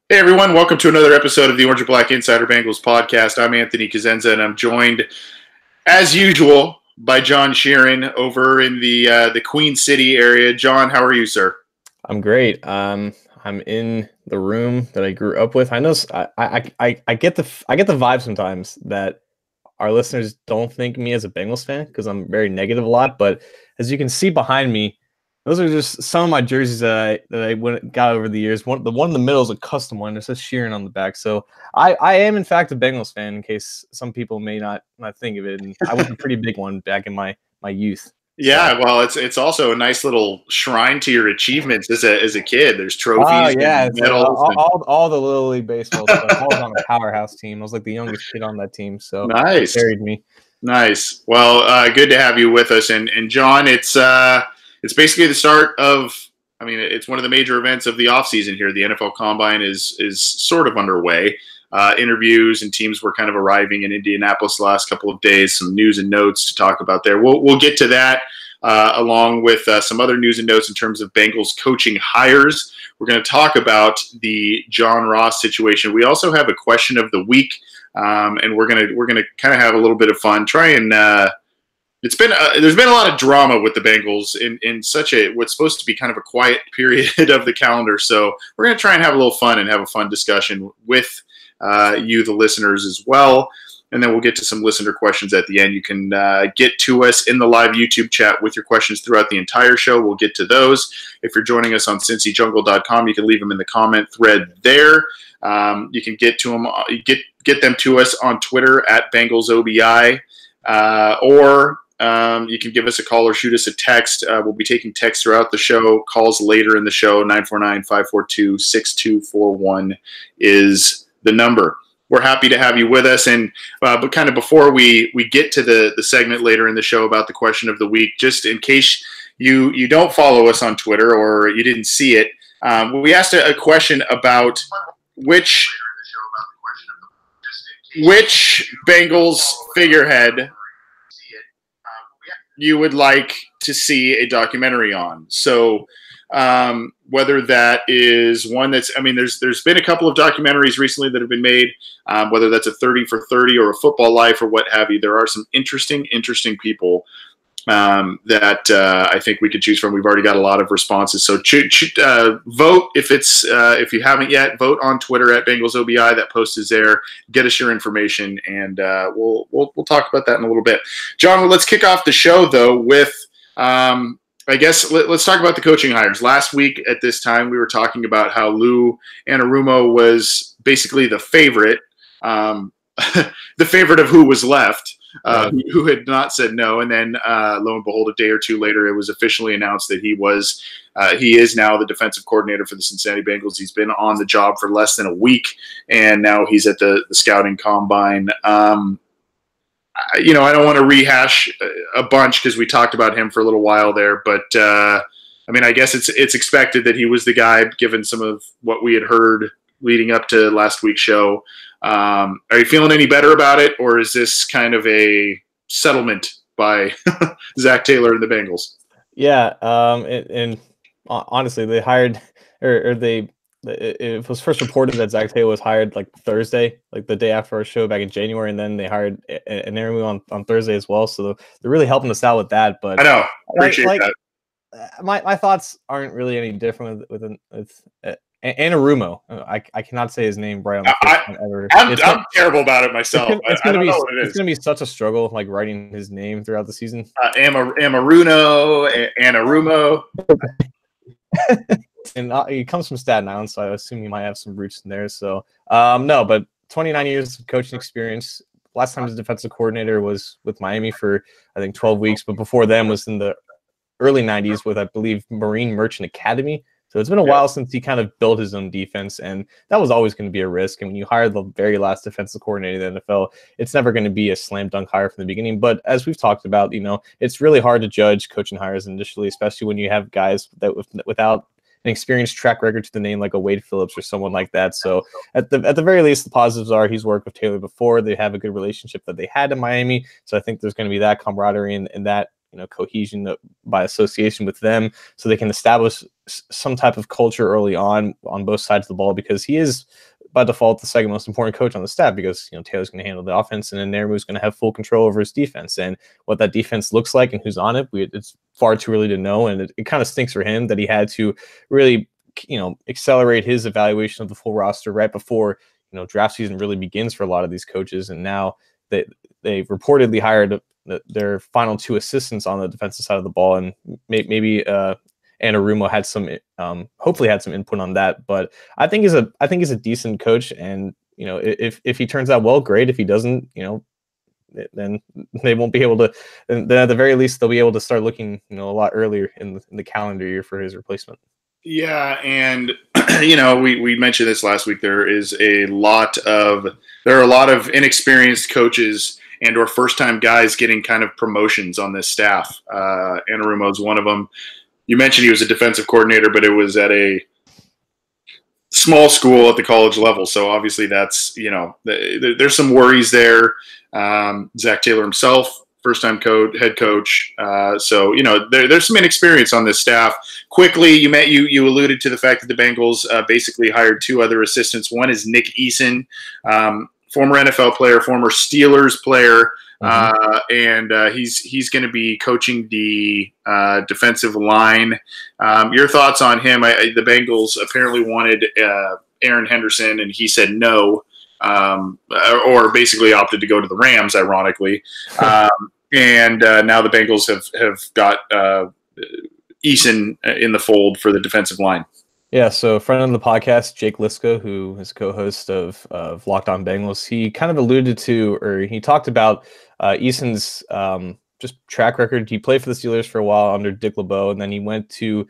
Hey everyone, welcome to another episode of the Orange and Black Insider Bengals podcast. I'm Anthony Cosenza, and I'm joined, as usual, by John Sheeran over in the Queen City area. John, how are you, sir? I'm great. I'm in the room that I grew up with. I know I get the vibe sometimes that our listeners don't think me as a Bengals fan because I'm very negative a lot. But as you can see behind me, those are just some of my jerseys that I got over the years. The one in the middle is a custom one. It says Sheeran on the back. So I am in fact a Bengals fan. In case some people may not think of it, and I was a pretty big one back in my youth. Yeah, well, it's also a nice little shrine to your achievements as a kid. There's Oh trophies yeah, and medals. all the Little League baseball stuff. I was on a powerhouse team. I was like the youngest kid on that team, so it Nice, carried me. nice. Well, good to have you with us. And John, it's basically the start of. I mean, it's one of the major events of the offseason here. The NFL Combine is sort of underway. Interviews and teams were kind of arriving in Indianapolis the last couple of days. Some news and notes to talk about there. We'll get to that along with some other news and notes in terms of Bengals coaching hires. We're going to talk about the John Ross situation. We also have a question of the week, and we're gonna kind of have a little bit of fun. There's been a lot of drama with the Bengals in such what's supposed to be kind of a quiet period of the calendar. So we're going to try and have a little fun and have a fun discussion with you, the listeners, as well. And then we'll get to some listener questions at the end. You can get to us in the live YouTube chat with your questions throughout the entire show. We'll get to those. If you're joining us on cincyjungle.com, you can leave them in the comment thread there. You can get to them, get them to us on Twitter at BengalsOBI, or you can give us a call or shoot us a text. We'll be taking texts throughout the show. Calls later in the show. 949-542-6241 is the number. We're happy to have you with us. And but kind of before we get to the segment later in the show about the question of the week, just in case you don't follow us on Twitter or you didn't see it, we asked a question about which Bengals figurehead you would like to see a documentary on. So whether that is one that's, I mean, there's been a couple of documentaries recently that have been made, whether that's a 30 for 30 or a football life or what have you. There are some interesting people that I think we could choose from. We've already got a lot of responses. So vote if you haven't yet. Vote on Twitter at BengalsOBI. That post is there. Get us your information, and we'll talk about that in a little bit. John, let's kick off the show though with I guess let's talk about the coaching hires. Last week at this time, we were talking about how Lou Anarumo was basically the favorite, the favorite of who was left. Who had not said no, and then lo and behold, a day or two later, it was officially announced that he is now the defensive coordinator for the Cincinnati Bengals. He's been on the job for less than a week, and now he's at the scouting combine. I don't want to rehash a bunch because we talked about him for a little while there, but I mean, I guess it's expected that he was the guy, given some of what we had heard leading up to last week's show. Are you feeling any better about it, or is this kind of a settlement by Zac Taylor and the Bengals? Yeah, and honestly, they hired it was first reported that Zac Taylor was hired like Thursday, like the day after our show back in January, and then they hired an interview on Thursday as well. So they're really helping us out with that. But I know, appreciate that. My thoughts aren't really any different with Anarumo. I cannot say his name right on the first ever. I'm terrible about it myself. It's gonna be such a struggle, like writing his name throughout the season. Anarumo. And he comes from Staten Island, so I assume he might have some roots in there. So no, but 29 years of coaching experience. Last time his defensive coordinator was with Miami for I think 12 weeks, but before then was in the early 90s with I believe Marine Merchant Academy. So it's been a while since he kind of built his own defense, and that was always going to be a risk. And when you hire the very last defensive coordinator in the NFL, it's never going to be a slam dunk hire from the beginning. But as we've talked about, it's really hard to judge coaching hires initially, especially when you have guys that without an experienced track record to the name like a Wade Phillips or someone like that. So at the very least, the positives are he's worked with Taylor before. They have a good relationship that they had in Miami. So I think there's going to be that camaraderie and that cohesion by association with them, so they can establish some type of culture early on both sides of the ball, because he is by default the second most important coach on the staff, because Taylor's going to handle the offense and then Nehru's going to have full control over his defense. And what that defense looks like and who's on it, it's far too early to know. And it kind of stinks for him that he had to really accelerate his evaluation of the full roster right before draft season really begins for a lot of these coaches. And now they reportedly hired their final 2 assistants on the defensive side of the ball, and maybe Anarumo had some hopefully had some input on that. But I think he's a decent coach, and if he turns out well, great. If he doesn't, then they won't be able to. Then at the very least, they'll be able to start looking a lot earlier in the calendar year for his replacement. Yeah, and we mentioned this last week. There are a lot of inexperienced coaches and or first-time guys getting kind of promotions on this staff. Anarumo is one of them. You mentioned he was a defensive coordinator, but it was at a small school at the college level. So obviously that's, there's some worries there. Zac Taylor himself, first-time head coach. So, there's some inexperience on this staff. Quickly, you alluded to the fact that the Bengals basically hired 2 other assistants. One is Nick Eason, former NFL player, former Steelers player. And he's going to be coaching the defensive line. Your thoughts on him? The Bengals apparently wanted Aaron Henderson, and he said no, or basically opted to go to the Rams, ironically. And now the Bengals have got Eason in the fold for the defensive line. Yeah, so a friend of the podcast, Jake Liska, who is co-host of Locked On Bengals, he kind of alluded to, or he talked about Eason's just track record. He played for the Steelers for a while under Dick LeBeau, and then he went to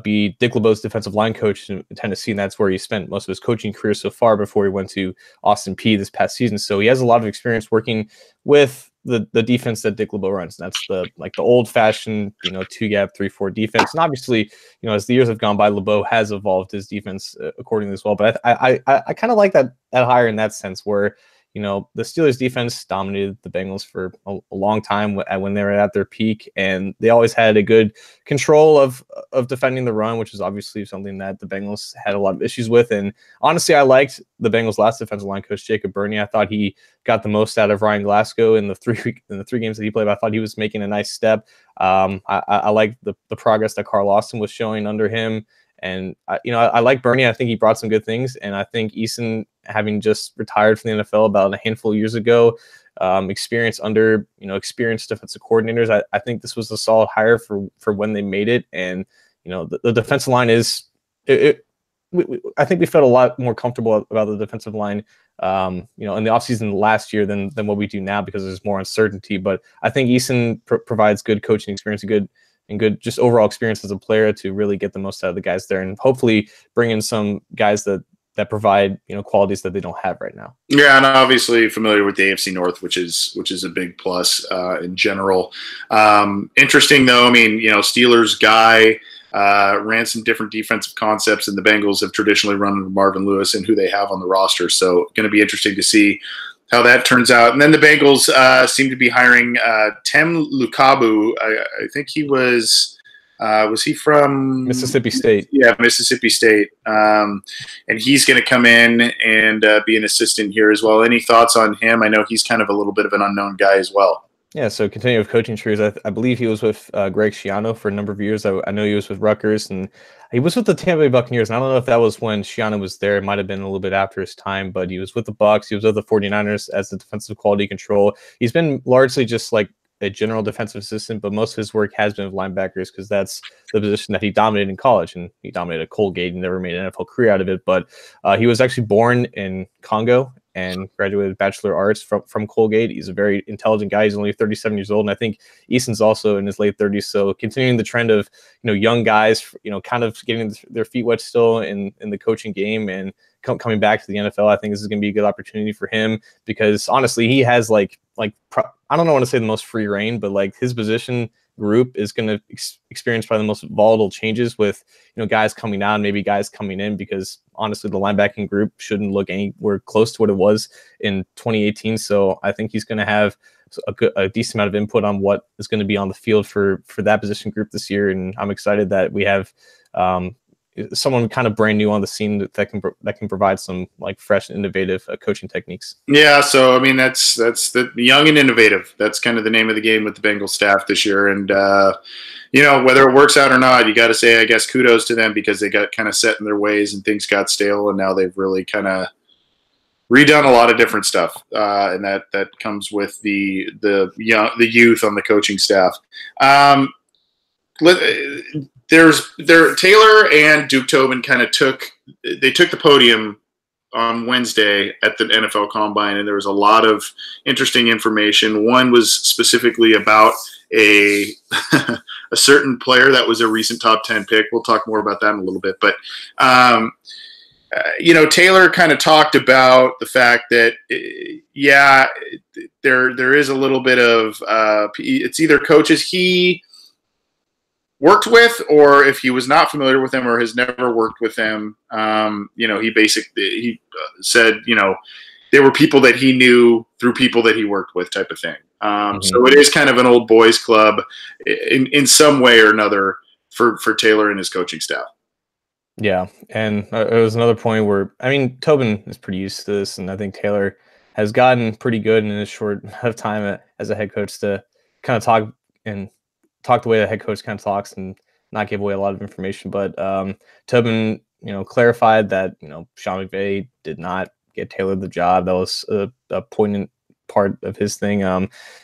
be Dick LeBeau's defensive line coach in Tennessee, and that's where he spent most of his coaching career so far before he went to Austin Peay this past season. So he has a lot of experience working with the defense that Dick LeBeau runs. And that's the old-fashioned 2-gap 3-4 defense. And obviously, as the years have gone by, LeBeau has evolved his defense accordingly as well. But I kind of like that hire in that sense, where the Steelers defense dominated the Bengals for a long time when they were at their peak, and they always had a good control of defending the run, which is obviously something that the Bengals had a lot of issues with. And honestly, I liked the Bengals' last defensive line coach, Jacob Burney. I thought he got the most out of Ryan Glasgow in the three games that he played. I thought he was making a nice step. I liked the progress that Carl Lawson was showing under him. And I like Burney. I think he brought some good things, and I think Eason, having just retired from the NFL about a handful of years ago, experience under experienced defensive coordinators, I think this was a solid hire for when they made it. And the defensive line is I think we felt a lot more comfortable about the defensive line in the offseason last year than what we do now, because there's more uncertainty. But I think Eason provides good coaching experience, and good just overall experience as a player to really get the most out of the guys there, and hopefully bring in some guys that provide qualities that they don't have right now. Yeah, and obviously familiar with the AFC North, which is a big plus in general. Interesting though, Steelers guy ran some different defensive concepts, and the Bengals have traditionally run Marvin Lewis and who they have on the roster. So going to be interesting to see how that turns out. And then the Bengals seem to be hiring Tem Lukabu. I think he was he from Mississippi State? Yeah, Mississippi State. And he's going to come in and be an assistant here as well. Any thoughts on him? I know he's kind of a little bit of an unknown guy as well. Yeah, so continuing with coaching trees, I believe he was with Greg Schiano for a number of years. I know he was with Rutgers, and he was with the Tampa Bay Buccaneers. And I don't know if that was when Schiano was there. It might have been a little bit after his time, but he was with the Bucs. He was with the 49ers as the defensive quality control. He's been largely just like a general defensive assistant, but most of his work has been with linebackers, because that's the position that he dominated in college, and he dominated Colgate and never made an NFL career out of it. But he was actually born in Congo and graduated Bachelor of Arts from Colgate. He's a very intelligent guy. He's only 37 years old, and I think Eason's also in his late 30s. So continuing the trend of young guys, kind of getting their feet wet still in the coaching game and coming back to the NFL. I think this is going to be a good opportunity for him, because honestly, he has I don't want to say the most free reign, but like his position group is going to experience probably the most volatile changes with guys coming out and maybe guys coming in, because honestly the linebacking group shouldn't look anywhere close to what it was in 2018. So I think he's going to have a decent amount of input on what is going to be on the field for that position group this year. And I'm excited that we have someone kind of brand new on the scene that can provide some like fresh and innovative coaching techniques. Yeah, so I mean that's the young and innovative. That's kind of the name of the game with the Bengals staff this year, and whether it works out or not, you got to say I guess kudos to them because they got kind of set in their ways and things got stale, and now they've really kind of redone a lot of different stuff, and that comes with the youth on the coaching staff. Taylor and Duke Tobin kind of took the podium on Wednesday at the NFL Combine, and there was a lot of interesting information. One was specifically about a certain player that was a recent top 10 pick. We'll talk more about that in a little bit, but Taylor kind of talked about the fact that there is a little bit of it's either coaches he worked with, or if he was not familiar with them or has never worked with them, he said, they were people that he knew through people that he worked with type of thing. So it is kind of an old boys club in some way or another for Taylor and his coaching staff. Yeah. And it was another point where, I mean, Tobin is pretty used to this, and I think Taylor has gotten pretty good in a short amount of time as a head coach to kind of talk the way the head coach kind of talks and not give away a lot of information. But Tobin, clarified that, Sean McVay did not get Taylor the job. That was a poignant part of his thing.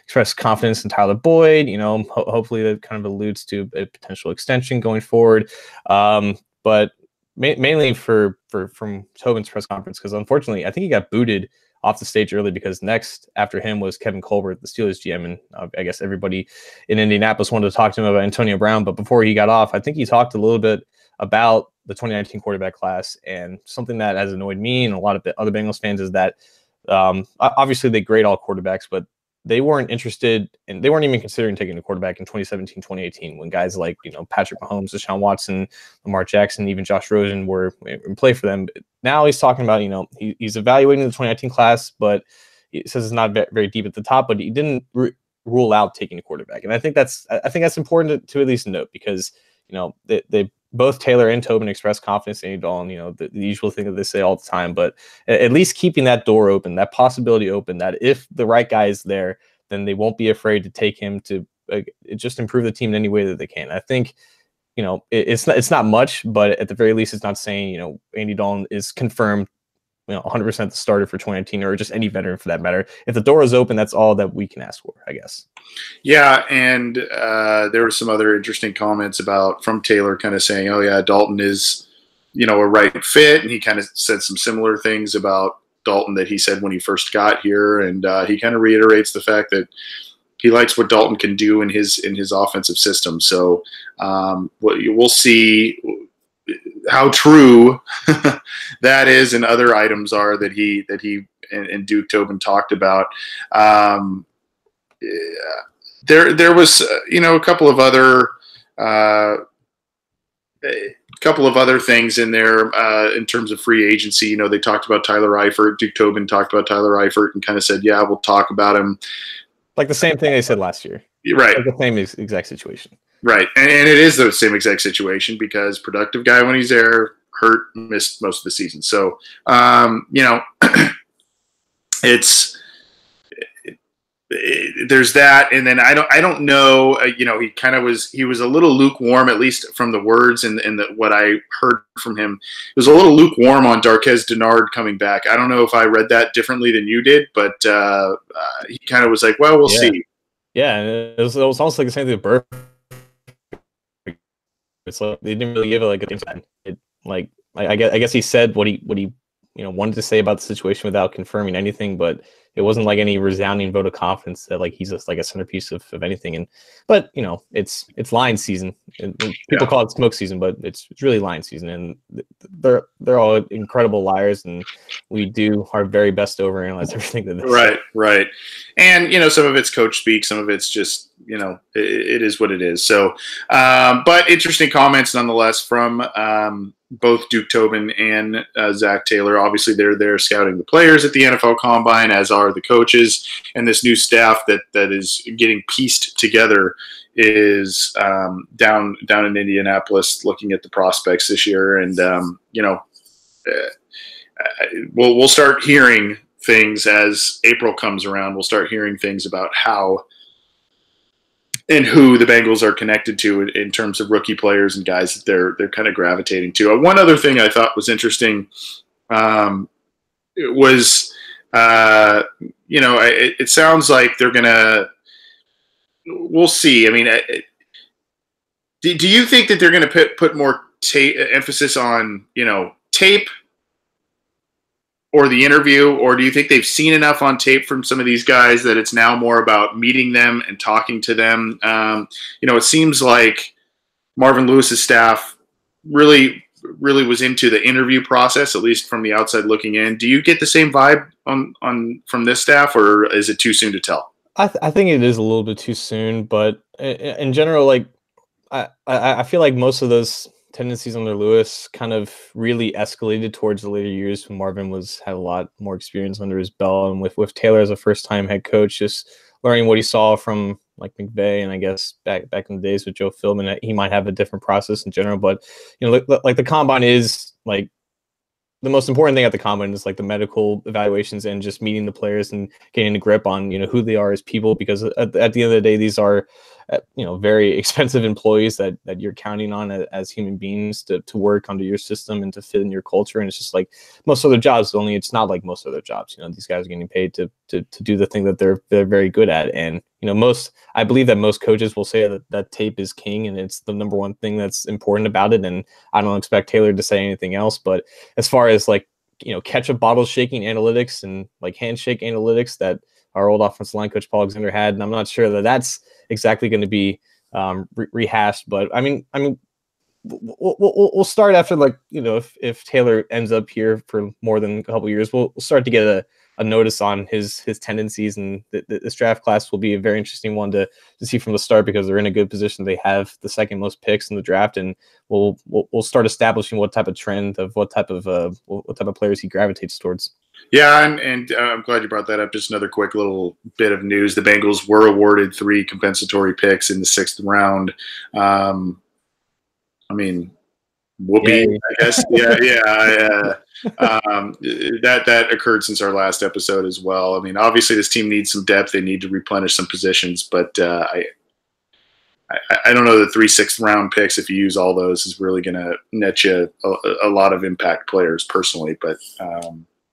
Expressed confidence in Tyler Boyd. Hopefully that kind of alludes to a potential extension going forward. But mainly from Tobin's press conference, because unfortunately, I think he got booted off the stage early because next after him was Kevin Colbert, the Steelers GM, and I guess everybody in Indianapolis wanted to talk to him about Antonio Brown. But before he got off, I think he talked a little bit about the 2019 quarterback class, and something that has annoyed me and a lot of other Bengals fans is that obviously they grade all quarterbacks, but they weren't interested and they weren't even considering taking a quarterback in 2017, 2018 when guys like, Patrick Mahomes, Deshaun Watson, Lamar Jackson, even Josh Rosen were in play for them. Now he's talking about, he's evaluating the 2019 class, but he says it's not very deep at the top, but he didn't rule out taking a quarterback. And I think that's important to at least note because, they both Taylor and Tobin expressed confidence in Andy Dalton, the usual thing that they say all the time, but at least keeping that door open, that possibility open, that if the right guy is there, then they won't be afraid to take him to just improve the team in any way that they can. I think, it's not much, but at the very least, it's not saying, Andy Dalton is confirmed, 100% the starter for 2019 or just any veteran for that matter. If the door is open, that's all that we can ask for, I guess. Yeah, and there were some other interesting comments from Taylor kind of saying, oh, yeah, Dalton is, a right fit. And he kind of said some similar things about Dalton that he said when he first got here. And he kind of reiterates the fact that he likes what Dalton can do in his offensive system. So we'll see how true that is, and other items are that he and Duke Tobin talked about. There was a couple of other things in there in terms of free agency. They talked about Tyler Eifert. Duke Tobin talked about Tyler Eifert and kind of said, yeah, we'll talk about him. Like the same thing they said last year. Right. Like the same exact situation. Right. And it is the same exact situation because productive guy when he's there, hurt, missed most of the season. So, there's that. And then I don't know, he was a little lukewarm, at least from the words and what I heard from him. It was a little lukewarm on Darqueze Dennard coming back. I don't know if I read that differently than you did, but he kind of was like, well, we'll see. Yeah. And it was almost like the same thing with Burke. It's like they didn't really give it like a thing. I guess he said what he wanted to say about the situation without confirming anything, but it wasn't like any resounding vote of confidence that like he's just like a centerpiece of anything. But it's line season. And people call it smoke season, but it's really line season, and they're all incredible liars, and we do our very best to overanalyze everything that they say. Right. And some of it's coach speak, some of it's just it is what it is. So, but interesting comments nonetheless from both Duke Tobin and Zac Taylor. Obviously, they're there scouting the players at the NFL Combine, as are are the coaches, and this new staff that is getting pieced together is down in Indianapolis, looking at the prospects this year, and we'll start hearing things as April comes around. We'll start hearing things about how and who the Bengals are connected to in terms of rookie players and guys that they're kind of gravitating to. One other thing I thought was interesting was, it sounds like they're gonna. We'll see. I mean, do you think that they're going to put more emphasis on tape or the interview, or do you think they've seen enough on tape from some of these guys that it's now more about meeting them and talking to them? It seems like Marvin Lewis's staff really was into the interview process, at least from the outside looking in. Do you get the same vibe from this staff, or is it too soon to tell? I think it is a little bit too soon, but in general, like I feel like most of those tendencies under Lewis kind of really escalated towards the later years when Marvin had a lot more experience under his belt, and with Taylor as a first-time head coach, just learning what he saw from like McVay, and I guess back in the days with Joe Philbin, he might have a different process in general. But like the combine is like the most important thing at the combine is like the medical evaluations and just meeting the players and getting a grip on who they are as people, because at the end of the day, these are very expensive employees that you're counting on as human beings to work under your system and to fit in your culture. And it's just like most other jobs, only it's not like most other jobs. These guys are getting paid to do the thing that they're very good at. And I believe that most coaches will say that tape is king, and it's the number one thing that's important about it. And I don't expect Taylor to say anything else. But as far as like ketchup bottle shaking analytics and like handshake analytics that our old offensive line coach Paul Alexander had, and I'm not sure that that's exactly going to be rehashed. But I mean, we'll start after if Taylor ends up here for more than a couple of years, we'll start to get a notice on his tendencies, and this draft class will be a very interesting one to see from the start, because they're in a good position. They have the second most picks in the draft, and we'll start establishing what type of trend of what type of players he gravitates towards. Yeah, and I'm glad you brought that up. Just another quick little bit of news: the Bengals were awarded 3 compensatory picks in the 6th round. I mean, whoopee, I guess. Yeah. That occurred since our last episode as well. I mean, obviously this team needs some depth. They need to replenish some positions, but I don't know that 3 6th round picks, if you use all those, is really going to net you a lot of impact players personally. But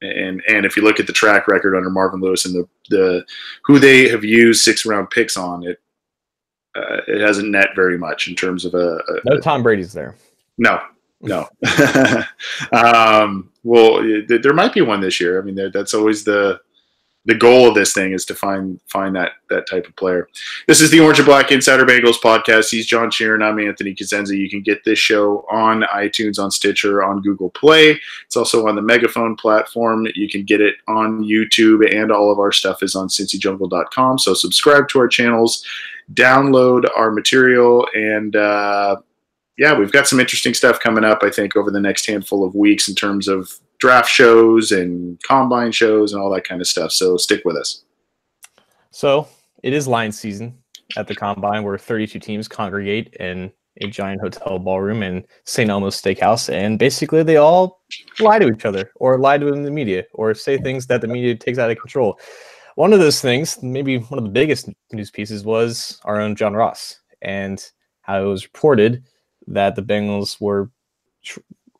and if you look at the track record under Marvin Lewis and the who they have used 6th round picks on, it hasn't net very much in terms of no Tom Brady's there. No. Well, there might be one this year. I mean, that's always the goal of this thing, is to find that type of player. This is the Orange and Black Insider Bengals podcast. He's John Sheeran. I'm Anthony Cosenza. You can get this show on iTunes, on Stitcher, on Google Play. It's also on the Megaphone platform. You can get it on YouTube, and all of our stuff is on cincyjungle.com. So subscribe to our channels, download our material, and yeah, we've got some interesting stuff coming up, I think, over the next handful of weeks in terms of draft shows and combine shows and all that kind of stuff. So stick with us. So it is line season at the combine, where 32 teams congregate in a giant hotel ballroom in St. Elmo's Steakhouse. And basically they all lie to each other, or lie to the media, or say things that the media takes out of control. One of those things, maybe one of the biggest news pieces, was our own John Ross, and how it was reported that the Bengals were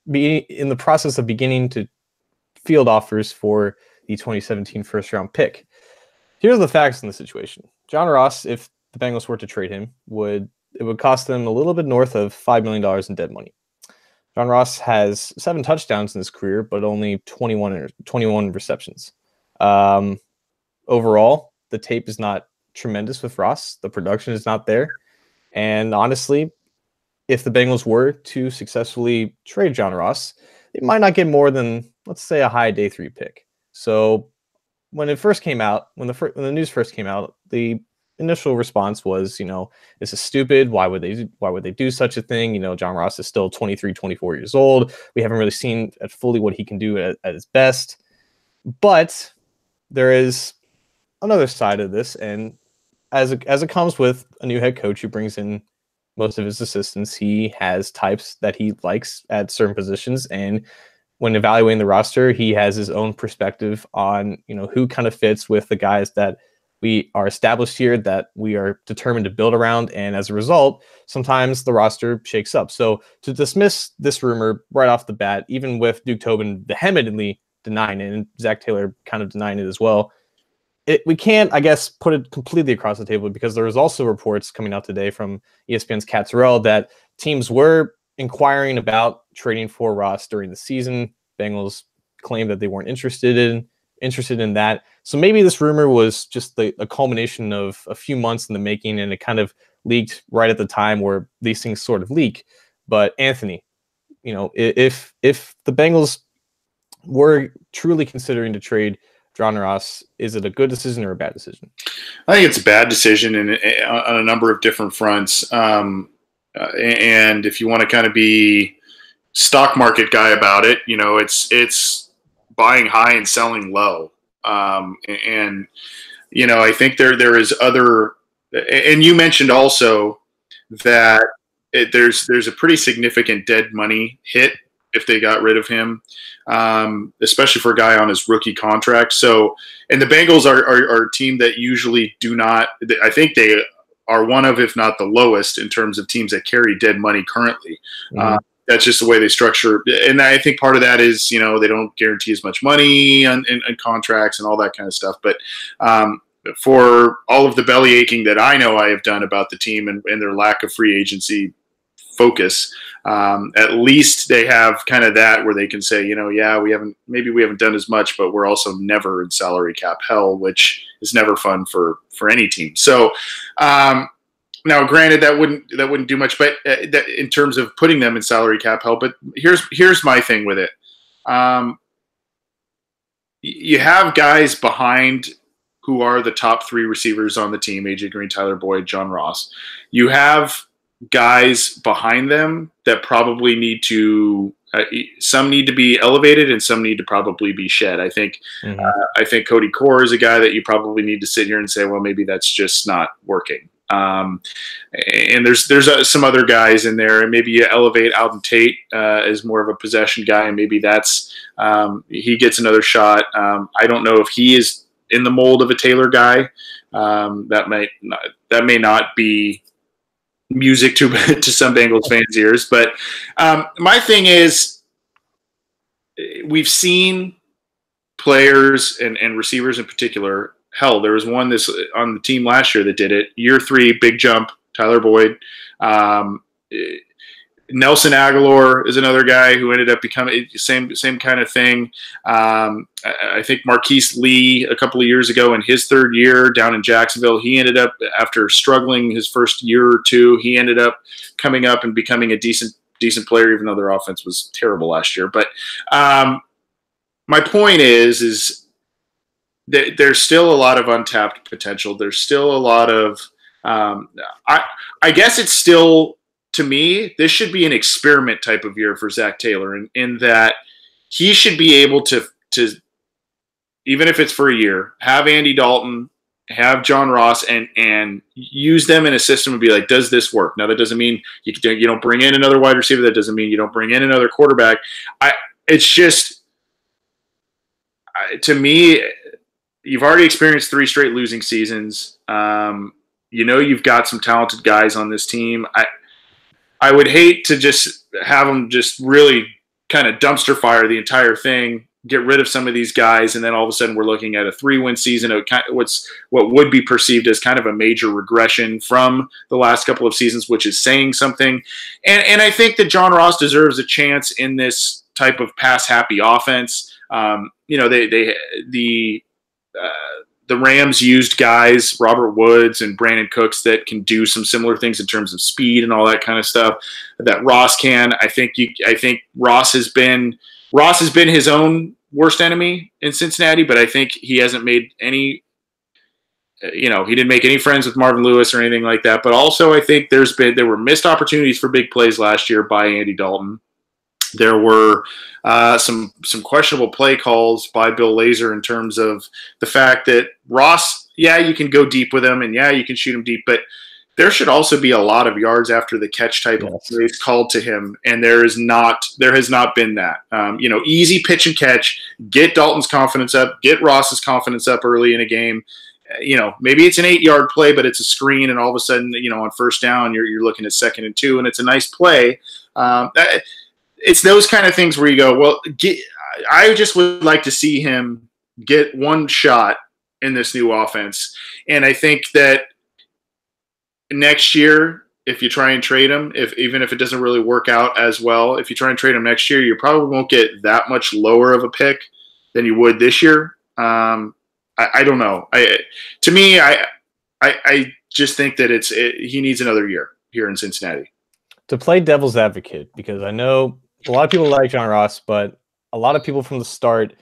in the process of beginning to field offers for the 2017 first-round pick. Here's the facts in the situation. John Ross, if the Bengals were to trade him, it would cost them a little bit north of $5 million in dead money. John Ross has 7 touchdowns in his career, but only 21 receptions. Overall, the tape is not tremendous with Ross. The production is not there. And honestly, if the Bengals were to successfully trade John Ross, they might not get more than, let's say, a high day 3 pick. So when it first came out, when the news first came out, the initial response was, this is stupid. Why would they do such a thing? John Ross is still 23, 24 years old. We haven't really seen fully what he can do at his best. But there is another side of this, and as it comes with a new head coach who brings in most of his assistants, he has types that he likes at certain positions, and when evaluating the roster, he has his own perspective on, who kind of fits with the guys that we are established here, that we are determined to build around. And as a result, sometimes the roster shakes up. So to dismiss this rumor right off the bat, even with Duke Tobin vehemently denying it and Zac Taylor kind of denying it as well, we can't, I guess, put it completely across the table, because there was also reports coming out today from ESPN's Kat Terrell that teams were inquiring about trading for Ross during the season. Bengals claimed that they weren't interested in that. So maybe this rumor was just a culmination of a few months in the making, and it kind of leaked right at the time where these things sort of leak. But Anthony, if the Bengals were truly considering to trade John Ross, is it a good decision or a bad decision? I think it's a bad decision on a number of different fronts. And if you want to kind of be stock market guy about it, it's buying high and selling low. And I think there is other, and you mentioned also that there's a pretty significant dead money hit if they got rid of him, especially for a guy on his rookie contract. So, and the Bengals are a team that usually do not, I think they are one of, if not the lowest in terms of teams that carry dead money currently. Mm-hmm. That's just the way they structure. And I think part of that is, they don't guarantee as much money on contracts and all that kind of stuff. But for all of the belly aching that I know I have done about the team and their lack of free agency focus, at least they have kind of that where they can say, yeah, we haven't done as much, but we're also never in salary cap hell, which is never fun for any team. So, now, granted, that wouldn't do much, but in terms of putting them in salary cap hell. But here's my thing with it. You have guys behind who are the top three receivers on the team: AJ Green, Tyler Boyd, John Ross. You have guys behind them that probably need to. Some need to be elevated, and some need to probably be shed. I think. Mm-hmm. I think Cody Core is a guy that you probably need to sit here and say, well, maybe that's just not working. And there's some other guys in there, and maybe you elevate Alden Tate as more of a possession guy, and maybe that's he gets another shot. I don't know if he is in the mold of a Taylor guy. That may not be music to some Bengals fans' ears, but my thing is, we've seen players and receivers in particular. Hell, there was one on the team last year that did it. Year 3, big jump, Tyler Boyd. Nelson Aguilar is another guy who ended up becoming same kind of thing. I think Marquise Lee a couple of years ago in his 3rd year down in Jacksonville, he ended up, after struggling his first year or two, he ended up coming up and becoming a decent player, even though their offense was terrible last year. But my point is there's still a lot of untapped potential. There's still a lot of I guess it's still, to me, this should be an experiment type of year for Zac Taylor in that he should be able to even if it's for a year, have Andy Dalton, have John Ross, and use them in a system and be like, does this work? Now, that doesn't mean you don't bring in another wide receiver. That doesn't mean you don't bring in another quarterback. It's just, to me, you've already experienced 3 straight losing seasons. You've got some talented guys on this team. I would hate to just have them just really kind of dumpster fire the entire thing, get rid of some of these guys, and then all of a sudden we're looking at a 3-win season. What would be perceived as kind of a major regression from the last couple of seasons, which is saying something. And I think that John Ross deserves a chance in this type of pass-happy offense. The Rams used guys, Robert Woods and Brandon Cooks, that can do some similar things in terms of speed and all that kind of stuff that Ross can. I think Ross has been his own worst enemy in Cincinnati, but I think he hasn't made any, he didn't make any friends with Marvin Lewis or anything like that. But also I think there were missed opportunities for big plays last year by Andy Dalton. There were some questionable play calls by Bill Lazor in terms of the fact that Ross yeah, you can go deep with him, and yeah, you can shoot him deep, but there should also be a lot of yards after the catch type of plays called to him, and there has not been that. Easy pitch and catch, get Dalton's confidence up, get Ross's confidence up early in a game. Maybe it's an 8-yard play, but it's a screen, and all of a sudden, on first down, you're looking at 2nd and 2, and it's a nice play. It's those kind of things where you go, well, I just would like to see him get one shot in this new offense, and I think that next year, if you try and trade him, even if it doesn't really work out as well, if you try and trade him next year, you probably won't get that much lower of a pick than you would this year. I don't know. To me, I just think that he needs another year here in Cincinnati. To play devil's advocate, because I know a lot of people like John Ross, but a lot of people from the start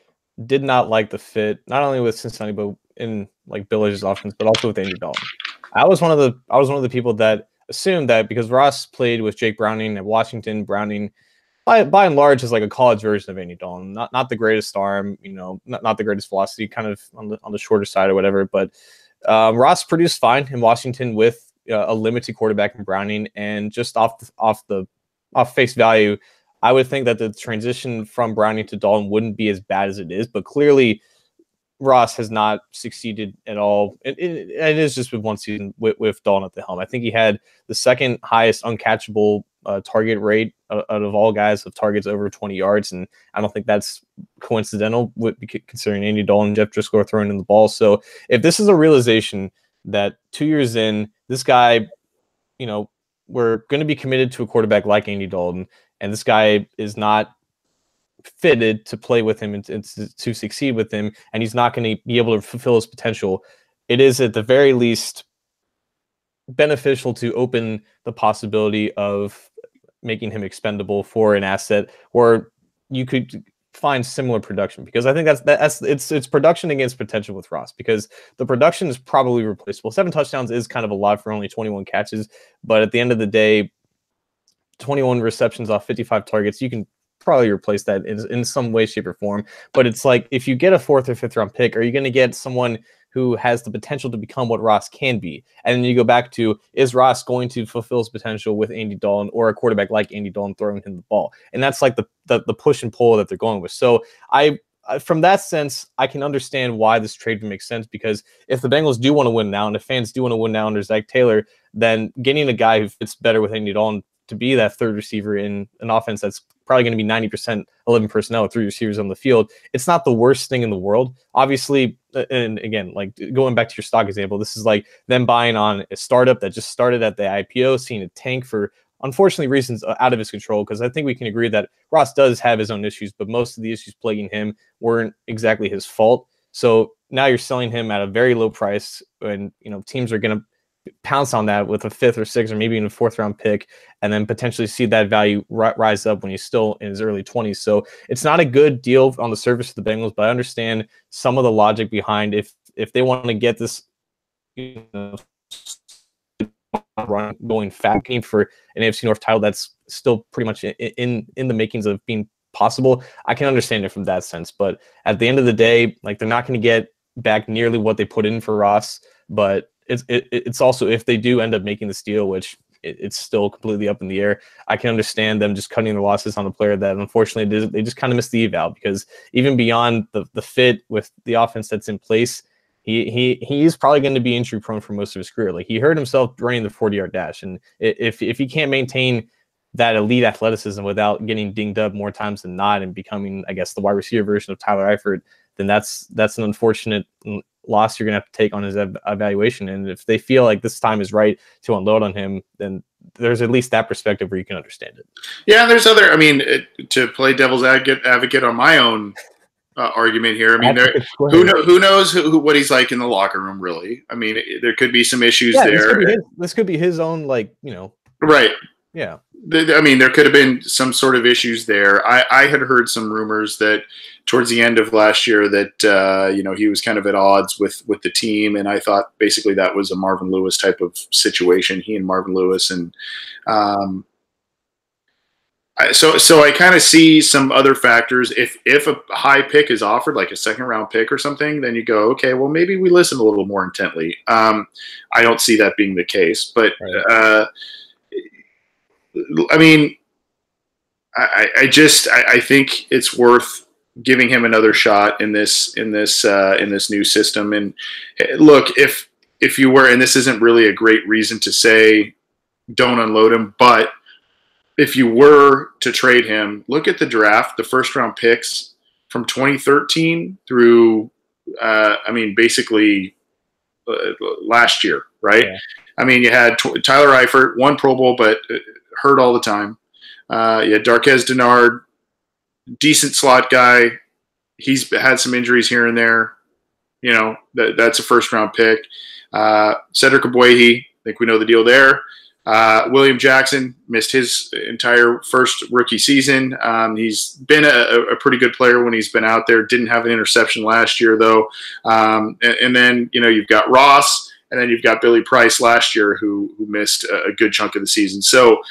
did not like the fit, not only with Cincinnati, but in like Biller's offense, but also with Andy Dalton. I was one of the people that assumed that because Ross played with Jake Browning at Washington, Browning by and large is like a college version of Andy Dalton, not the greatest arm, not the greatest velocity, kind of on the shorter side or whatever. But Ross produced fine in Washington with a limited quarterback in Browning, and just off face value, I would think that the transition from Browning to Dalton wouldn't be as bad as it is. But clearly, Ross has not succeeded at all. It is just with one season with Dalton at the helm. I think he had the 2nd highest uncatchable target rate out of all guys of targets over 20 yards, and I don't think that's coincidental considering Andy Dalton and Jeff Driscoll are throwing in the ball. So if this is a realization that 2 years in, this guy, we're going to be committed to a quarterback like Andy Dalton, and this guy is not fitted to play with him and to succeed with him, and he's not going to be able to fulfill his potential, it is at the very least beneficial to open the possibility of making him expendable for an asset where you could find similar production, because I think it's production against potential with Ross, because the production is probably replaceable. 7 touchdowns is kind of a lot for only 21 catches, but at the end of the day, 21 receptions off 55 targets, you can probably replace that in some way, shape, or form. But it's like, if you get a 4th or 5th round pick, are you going to get someone who has the potential to become what Ross can be? And then you go back to, is Ross going to fulfill his potential with Andy Dalton, or a quarterback like Andy Dalton throwing him the ball? And that's like the push and pull that they're going with. So from that sense, I can understand why this trade makes sense, because if the Bengals do want to win now, and if fans do want to win now under Zac Taylor, then getting a guy who fits better with Andy Dalton to be that 3rd receiver in an offense that's probably going to be 90% 11 personnel with 3 receivers on the field, it's not the worst thing in the world. Obviously, and again, like going back to your stock example, this is like them buying on a startup that just started at the IPO, seeing a tank for, unfortunately, reasons out of his control, because I think we can agree that Ross does have his own issues, but most of the issues plaguing him weren't exactly his fault. So now you're selling him at a very low price, and teams are going to pounce on that with a 5th or 6th or maybe even a 4th round pick, and then potentially see that value rise up when he's still in his early 20s. So it's not a good deal on the surface of the Bengals, but I understand some of the logic behind if they want to get this run going fat for an AFC North title that's still pretty much in the makings of being possible. I can understand it from that sense, but at the end of the day, like, they're not going to get back nearly what they put in for Ross. But it's also, if they do end up making this deal, which it's still completely up in the air, I can understand them just cutting their losses on a player that unfortunately they just kind of missed the eval, because even beyond the fit with the offense that's in place, he is probably going to be injury prone for most of his career. Like, he hurt himself running the 40-yard dash, and if he can't maintain that elite athleticism without getting dinged up more times than not and becoming, I guess, the wide receiver version of Tyler Eifert, then that's an unfortunate loss you're going to have to take on his evaluation. And if they feel like this time is right to unload on him, then there's at least that perspective where you can understand it. Yeah, and there's other, to play devil's advocate on my own argument here. Who knows what he's like in the locker room, really? There could be some issues there. This could be his own, right. Yeah. There could have been some sort of issues there. I had heard some rumors that towards the end of last year that, he was kind of at odds with the team. And I thought basically that was a Marvin Lewis type of situation, he and Marvin Lewis. And So I kind of see some other factors. If a high pick is offered, like a second round pick or something, then you go, okay, well maybe we listen a little more intently. I don't see that being the case, but Right. I mean, I think it's worth giving him another shot in this new system. And look, if you were, and this isn't really a great reason to say don't unload him, but if you were to trade him, look at the draft, the first round picks from 2013 through, basically last year, right? Yeah. I mean, you had Tyler Eifert, won Pro Bowl, but hurt all the time. You had Darquez Dennard, decent slot guy. He's had some injuries here and there. You know, that's a first round pick. Cedric Ogbuehi, I think we know the deal there. William Jackson missed his entire first rookie season. He's been a pretty good player when he's been out there. Didn't have an interception last year, though. And then, you know, you've got Ross, and then you've got Billy Price last year who missed a good chunk of the season. So,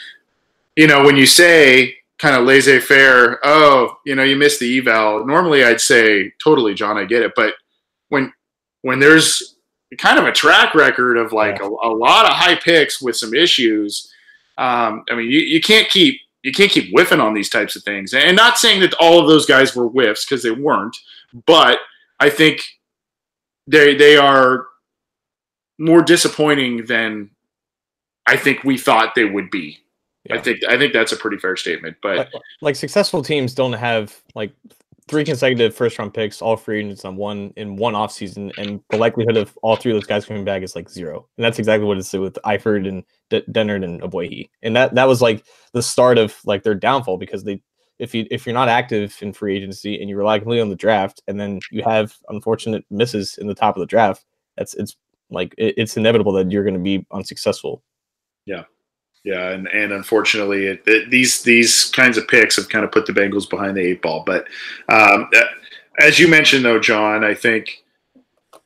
you know, when you say kind of laissez-faire, oh, you know, you missed the eval, normally I'd say, totally, John, I get it. But when there's kind of a track record of like a lot of high picks with some issues, I mean, you can't keep whiffing on these types of things. And not saying that all of those guys were whiffs, because they weren't, but I think they are more disappointing than I think we thought they would be. Yeah. I think that's a pretty fair statement. But like successful teams don't have like 3 consecutive first round picks, all free agents in one offseason, and the likelihood of all 3 of those guys coming back is like 0. And that's exactly what it's with Eifert and Dennard and Ogbuehi. And that was like the start of like their downfall, because if you're not active in free agency and you rely completely on the draft, and then you have unfortunate misses in the top of the draft, it's inevitable that you're going to be unsuccessful. Yeah. Yeah, and unfortunately, these kinds of picks have kind of put the Bengals behind the 8 ball. But as you mentioned, though, John, I think,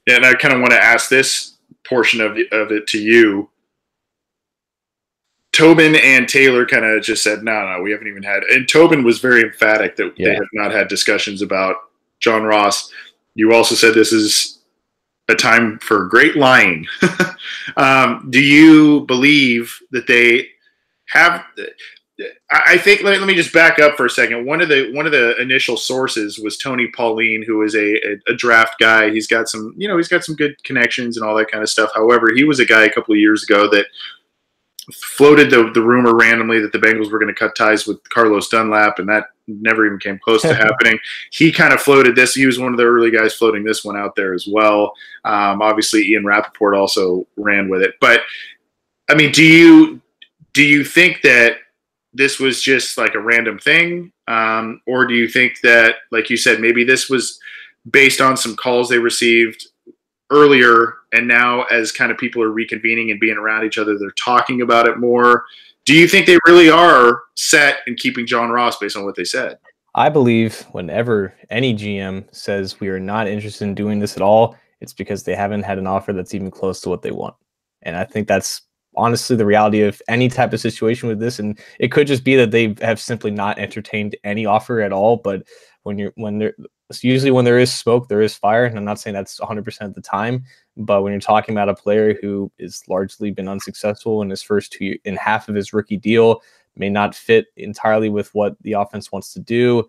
and I kind of want to ask this portion of it to you. Tobin and Taylor kind of just said, no, we haven't even had. And Tobin was very emphatic that they have not had discussions about John Ross. You also said this is a time for great lying. Do you believe that they have? I think let me just back up for a second. One of the initial sources was Tony Pauline, who is a draft guy. He's got some good connections and all that kind of stuff. However, he was a guy a couple of years ago that floated the rumor randomly that the Bengals were going to cut ties with Carlos Dunlap, and that never even came close to happening. He kind of floated this. He was one of the early guys floating this one out there as well. Obviously, Ian Rappaport also ran with it. But, I mean, do you think that this was just like a random thing? Or do you think that, like you said, maybe this was based on some calls they received earlier, and now as kind of people are reconvening and being around each other, they're talking about it more? Do you think they really are set in keeping John Ross based on what they said? I believe whenever any GM says we are not interested in doing this at all, it's because they haven't had an offer that's even close to what they want. And I think that's honestly the reality of any type of situation with this. And it could just be that they have simply not entertained any offer at all. But usually when there is smoke, there is fire. And I'm not saying that's 100% of the time, but when you're talking about a player who is largely been unsuccessful in his first 2 years, in half of his rookie deal, may not fit entirely with what the offense wants to do,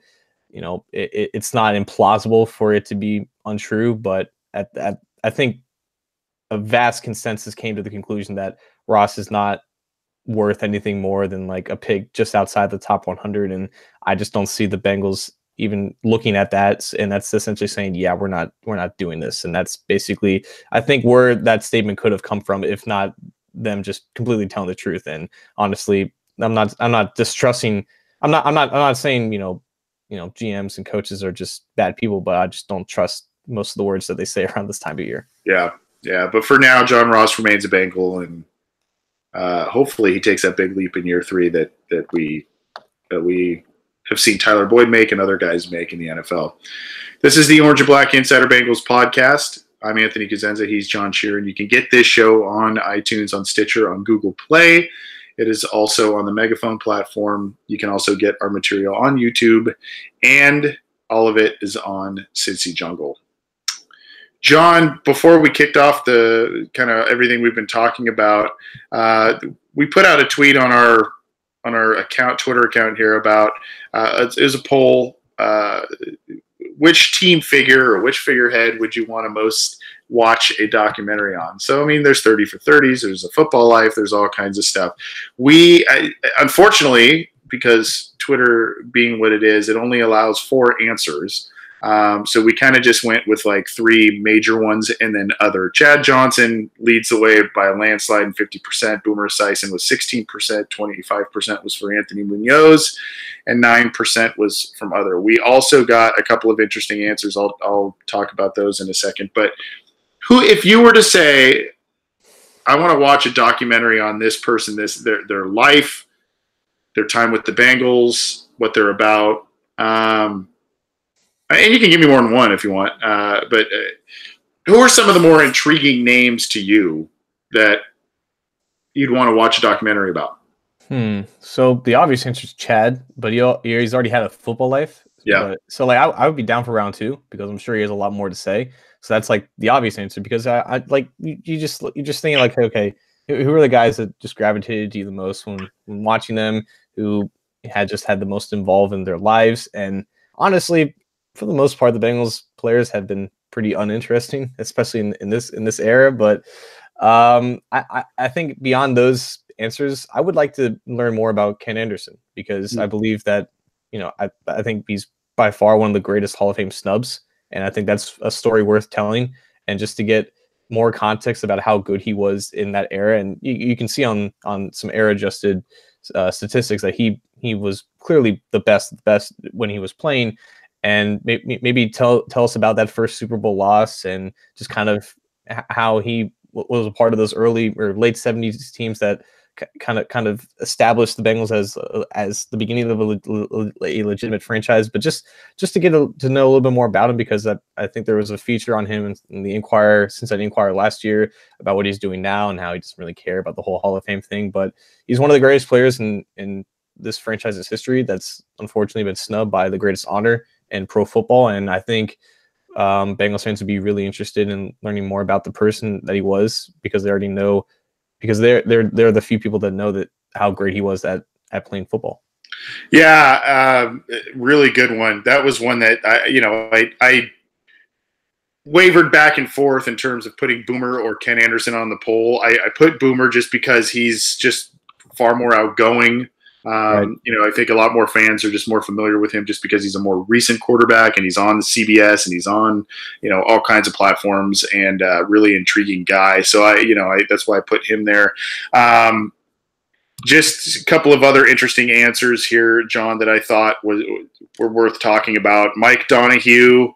you know, it's not implausible for it to be untrue. But I think a vast consensus came to the conclusion that Ross is not worth anything more than like a pick just outside the top 100. And I just don't see the Bengals even looking at that. And that's essentially saying, yeah, we're not doing this. And that's basically, I think, where that statement could have come from, if not them just completely telling the truth. And honestly, I'm not distrusting. I'm not saying, you know, GMs and coaches are just bad people, but I just don't trust most of the words that they say around this time of year. Yeah. But for now, John Ross remains a Bengal, and hopefully he takes that big leap in year 3 that we have seen Tyler Boyd make and other guys make in the NFL. This is the Orange and Black Insider Bengals podcast. I'm Anthony Cosenza. He's John Sheeran. You can get this show on iTunes, on Stitcher, on Google Play. It is also on the Megaphone platform. You can also get our material on YouTube, and all of it is on Cincy Jungle. John, before we kicked off the kind of everything we've been talking about, we put out a tweet on our account, Twitter account here about it was a poll. Which team figure or which figurehead would you want to most watch a documentary on? So, I mean, there's 30 for 30s, there's a football life, there's all kinds of stuff. Unfortunately, because Twitter being what it is, it only allows 4 answers. So we kind of just went with like 3 major ones and then other. Chad Johnson leads the way by a landslide and 50%. Boomer Esiason was 16%. 25% was for Anthony Munoz, and 9% was from other. We also got a couple of interesting answers. I'll talk about those in a second. But if you were to say, I want to watch a documentary on this person, their life, their time with the Bengals, what they're about. And you can give me more than one if you want. But who are some of the more intriguing names to you that you'd want to watch a documentary about? So the obvious answer is Chad, but he's already had a football life. Yeah. So like I would be down for round 2 because I'm sure he has a lot more to say. So that's like the obvious answer because I like you're just thinking like, okay, who are the guys that just gravitated to you the most when watching them, who had the most involved in their lives? And honestly, for the most part, the Bengals players have been pretty uninteresting, especially in this era. But I think beyond those answers, I would like to learn more about Ken Anderson because I believe that I think he's by far one of the greatest Hall of Fame snubs, and I think that's a story worth telling. And just to get more context about how good he was in that era, and you can see on some era adjusted statistics that he was clearly the best when he was playing. And maybe tell us about that first Super Bowl loss and just kind of how he was a part of those early or late 70s teams that kind of established the Bengals as the beginning of a legitimate franchise. But just to get to know a little bit more about him, because I think there was a feature on him in the Inquirer, Cincinnati Inquirer last year, about what he's doing now and how he doesn't really care about the whole Hall of Fame thing. But he's one of the greatest players in this franchise's history that's unfortunately been snubbed by the greatest honor in pro football. And I think Bengals fans would be really interested in learning more about the person that he was, because they already know, because they're the few people that know that how great he was at playing football. Yeah, really good one. That was one that I wavered back and forth in terms of putting Boomer or Ken Anderson on the poll. I put Boomer just because he's just far more outgoing. Right. I think a lot more fans are just more familiar with him just because he's a more recent quarterback and he's on the CBS and he's on, all kinds of platforms, and really intriguing guy. So that's why I put him there. Just a couple of other interesting answers here, John, that I thought were worth talking about. Mike Donahue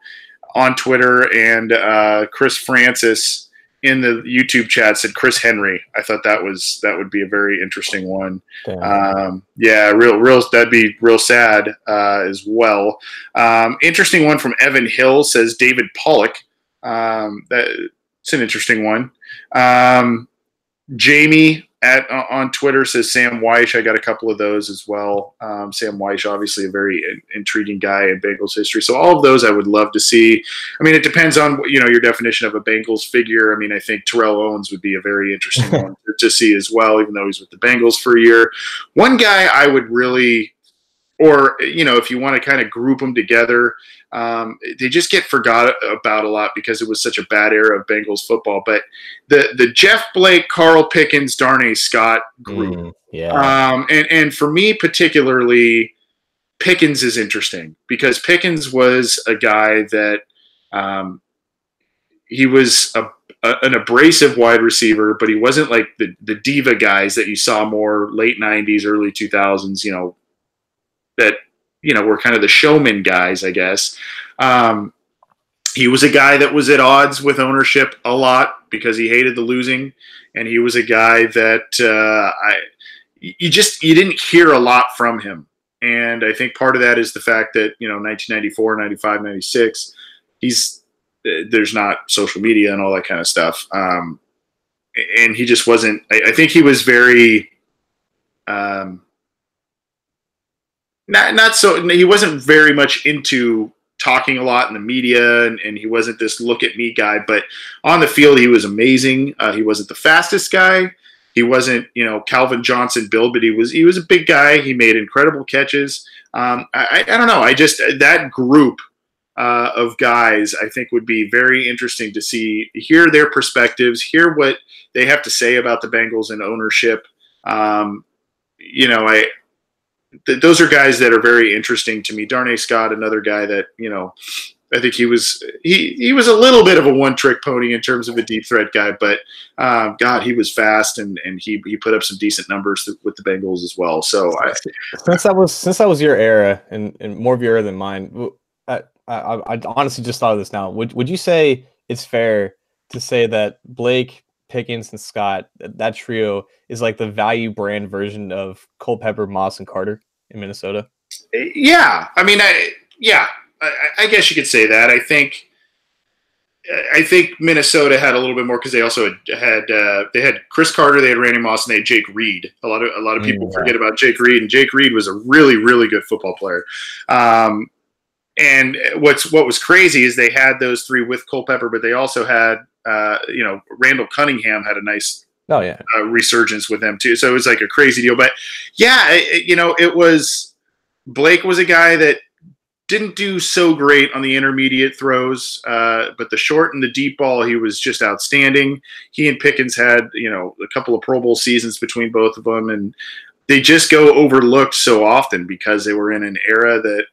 on Twitter and Chris Francis in the YouTube chat said Chris Henry. I thought that would be a very interesting one. Yeah, real that'd be real sad as well. Interesting one from Evan Hill says David Pollock. That's an interesting one. Jamie on Twitter says Sam Weish. I got a couple of those as well. Sam Weish, obviously a very intriguing guy in Bengals history. So all of those I would love to see. I mean, it depends on your definition of a Bengals figure. I mean, I think Terrell Owens would be a very interesting one to see as well, even though he's with the Bengals for a year. One guy I would really, or if you want to kind of group them together, they just get forgot about a lot because it was such a bad era of Bengals football. But the Jeff Blake, Carl Pickens, Darnay Scott group, and for me particularly, Pickens is interesting because Pickens was a guy that he was an abrasive wide receiver, but he wasn't like the diva guys that you saw more late 90s, early 2000s, that were kind of the showman guys, I guess. He was a guy that was at odds with ownership a lot because he hated the losing, and he was a guy that you didn't hear a lot from him. And I think part of that is the fact that 1994, 95, 96, there's not social media and all that kind of stuff, and he just wasn't. I think he was very not so. He wasn't very much into talking a lot in the media, and he wasn't this look at me guy. But on the field, he was amazing. He wasn't the fastest guy. He wasn't, Calvin Johnson build, but he was a big guy. He made incredible catches. I don't know. I just that group of guys, I think, would be very interesting to hear their perspectives, hear what they have to say about the Bengals and ownership. Those are guys that are very interesting to me. Darnay Scott, another guy that, I think he was a little bit of a one-trick pony in terms of a deep threat guy, but God, he was fast and he put up some decent numbers with the Bengals as well. So since that was your era and more of your era than mine, I honestly just thought of this now. Would you say it's fair to say that Blake, Pickens, and Scott, that trio, is like the value brand version of Culpepper, Moss, and Carter in Minnesota? Yeah, I mean, I guess you could say that. I think Minnesota had a little bit more because they also had Chris Carter, they had Randy Moss, and they had Jake Reed. A lot of people forget about Jake Reed, and Jake Reed was a really, really good football player. And what was crazy is they had those three with Culpepper, but they also had Randall Cunningham had a nice resurgence with them too. So it was like a crazy deal. But yeah, it was Blake was a guy that didn't do so great on the intermediate throws, but the short and the deep ball, he was just outstanding. He and Pickens had, a couple of Pro Bowl seasons between both of them, and they just go overlooked so often because they were in an era that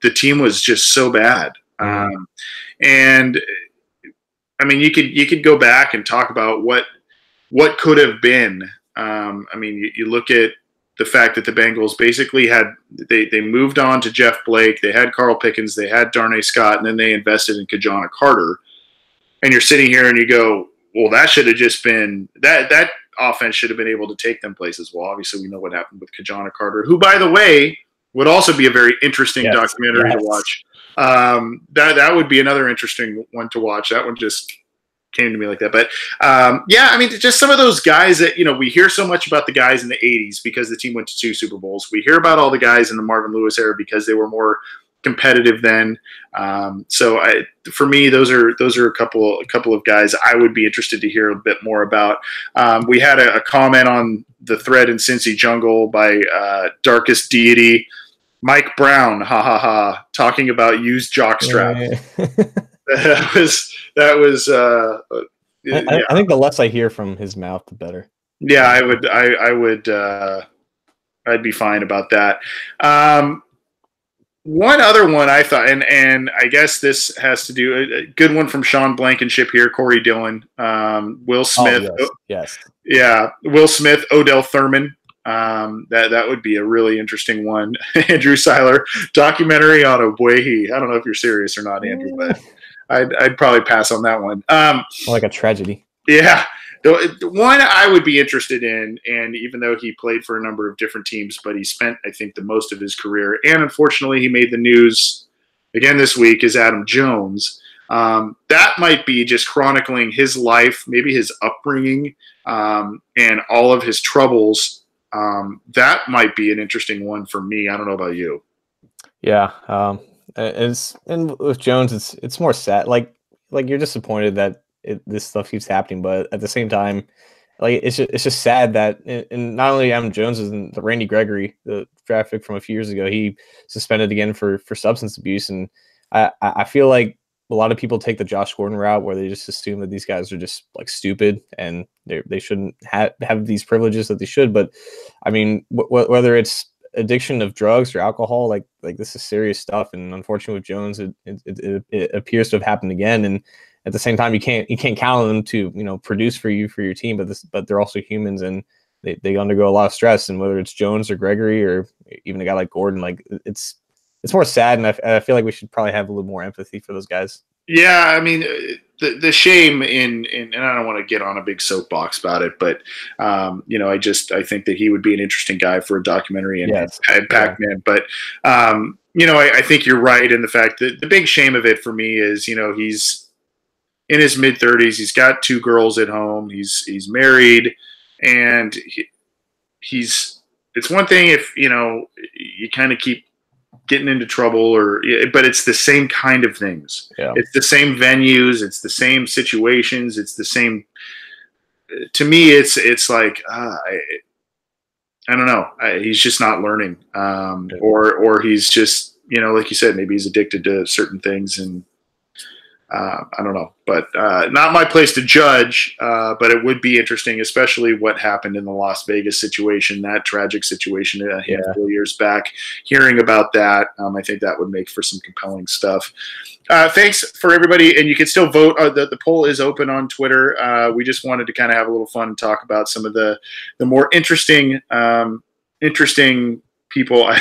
the team was just so bad. And I mean, you could go back and talk about what could have been. I mean, you look at the fact that the Bengals basically they moved on to Jeff Blake, they had Carl Pickens, they had Darnay Scott, and then they invested in Kajana Carter. And you're sitting here and you go, well, that should have just been that offense should have been able to take them places. Well, obviously we know what happened with Kajana Carter, who, by the way, would also be a very interesting documentary to watch. That would be another interesting one to watch. That one just came to me like that. But I mean, just some of those guys that, we hear so much about the guys in the 80s because the team went to 2 Super Bowls. We hear about all the guys in the Marvin Lewis era because they were more competitive then. For me, those are a couple of guys I would be interested to hear a bit more about. We had a comment on the thread in Cincy Jungle by Darkest Deity, Mike Brown, talking about used jockstrap. That was. I think the less I hear from his mouth, the better. Yeah, I would. I'd be fine about that. One other one I thought, and I guess this has to do a good one from Sean Blankenship here, Corey Dillon, Will Smith. Yes. Yeah, Will Smith, Odell Thurman. That would be a really interesting one. Andrew Seiler, documentary on Obuehi. I don't know if you're serious or not, Andrew, but I'd probably pass on that one. Like a tragedy. Yeah. The one I would be interested in, and even though he played for a number of different teams, but he spent, I think, the most of his career, and unfortunately he made the news again this week, is Adam Jones. That might be just chronicling his life, maybe his upbringing, and all of his troubles. That might be an interesting one for me. I don't know about you. Yeah. And with Jones, it's more sad. Like you're disappointed that this stuff keeps happening, but at the same time, like it's just sad that, and not only Adam Jones and the Randy Gregory, the draft pick from a few years ago, he suspended again for substance abuse, and I feel like a lot of people take the Josh Gordon route where they just assume that these guys are just like stupid and they shouldn't have these privileges that they should. But I mean, whether it's addiction of drugs or alcohol, like this is serious stuff, and unfortunately with Jones, it appears to have happened again. And at the same time, you can't count on them to produce for your team, but they're also humans and they undergo a lot of stress. And whether it's Jones or Gregory or even a guy like Gordon, like it's more sad, and I feel like we should probably have a little more empathy for those guys. Yeah, I mean, the shame in and I don't want to get on a big soapbox about it, but I think that he would be an interesting guy for a documentary and Pac-Man. But I think you're right in the fact that the big shame of it for me is he's in his mid-30s. He's got 2 girls at home. He's married, and he's it's one thing if you kind of keep getting into trouble, but it's the same kind of things. Yeah. It's the same venues. It's the same situations. It's the same. To me, it's like I don't know. He's just not learning, or he's just like you said, maybe he's addicted to certain things, and I don't know. But not my place to judge. But it would be interesting, especially what happened in the Las Vegas situation, that tragic situation a handful of years back. Hearing about that, I think that would make for some compelling stuff. Thanks for everybody, and you can still vote. The poll is open on Twitter. We just wanted to kind of have a little fun and talk about some of the more interesting people.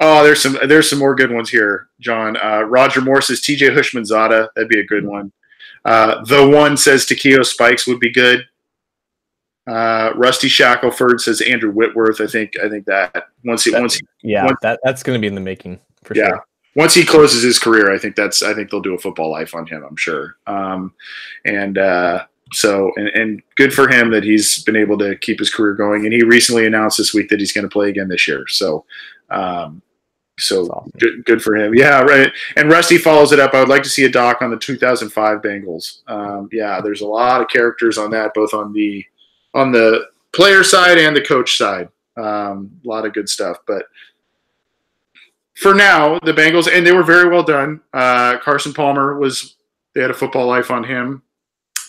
Oh, there's some more good ones here, John. Roger Moore says TJ Hushmanzada. That'd be a good one. The one says Takeo Spikes would be good. Rusty Shackelford says Andrew Whitworth. I think that that's going to be in the making for sure. Once he closes his career, I think they'll do a football life on him. I'm sure. So good for him that he's been able to keep his career going. And he recently announced this week that he's going to play again this year. So awesome. Good for him. Yeah, right. And Rusty follows it up. I would like to see a doc on the 2005 Bengals. There's a lot of characters on that, both on the player side and the coach side. A lot of good stuff. But for now, the Bengals, and they were very well done. Carson Palmer they had a football life on him.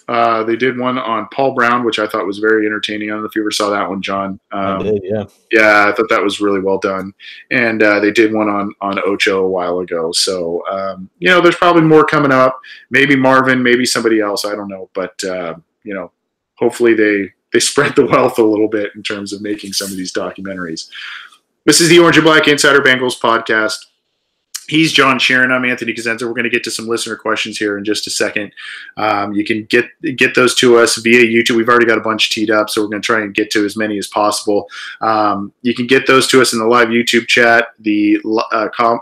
They did one on Paul Brown, which I thought was very entertaining. I don't know if you ever saw that one, John. I did, yeah. Yeah, I thought that was really well done. And they did one on Ocho a while ago. So, there's probably more coming up. Maybe Marvin, maybe somebody else. I don't know. But, hopefully they spread the wealth a little bit in terms of making some of these documentaries. This is the Orange and Black Insider Bengals podcast. He's John Sheeran. I'm Anthony Cosenza. We're going to get to some listener questions here in just a second. You can get those to us via YouTube. We've already got a bunch teed up, so we're going to try and get to as many as possible. You can get those to us in the live YouTube chat, the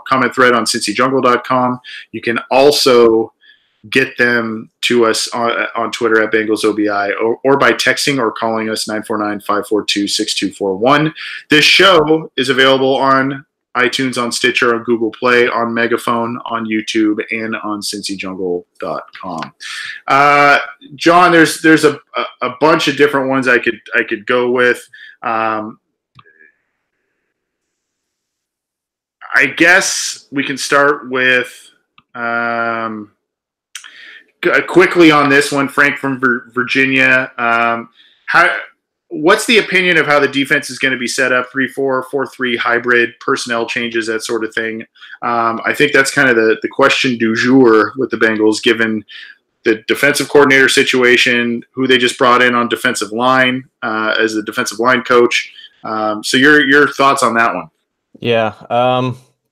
comment thread on cincyjungle.com. You can also get them to us on Twitter at BengalsOBI or by texting or calling us 949-542-6241. This show is available on iTunes, on Stitcher, on Google Play, on Megaphone, on YouTube, and on cincyjungle.com. John, there's a bunch of different ones I could go with. I guess we can start with quickly on this one. Frank from Virginia. What's the opinion of how the defense is going to be set up? 3-4, 4-3 hybrid, personnel changes, that sort of thing. I think that's kind of the question du jour with the Bengals, given the defensive coordinator situation, who they just brought in on defensive line as the defensive line coach. So your thoughts on that one? Yeah,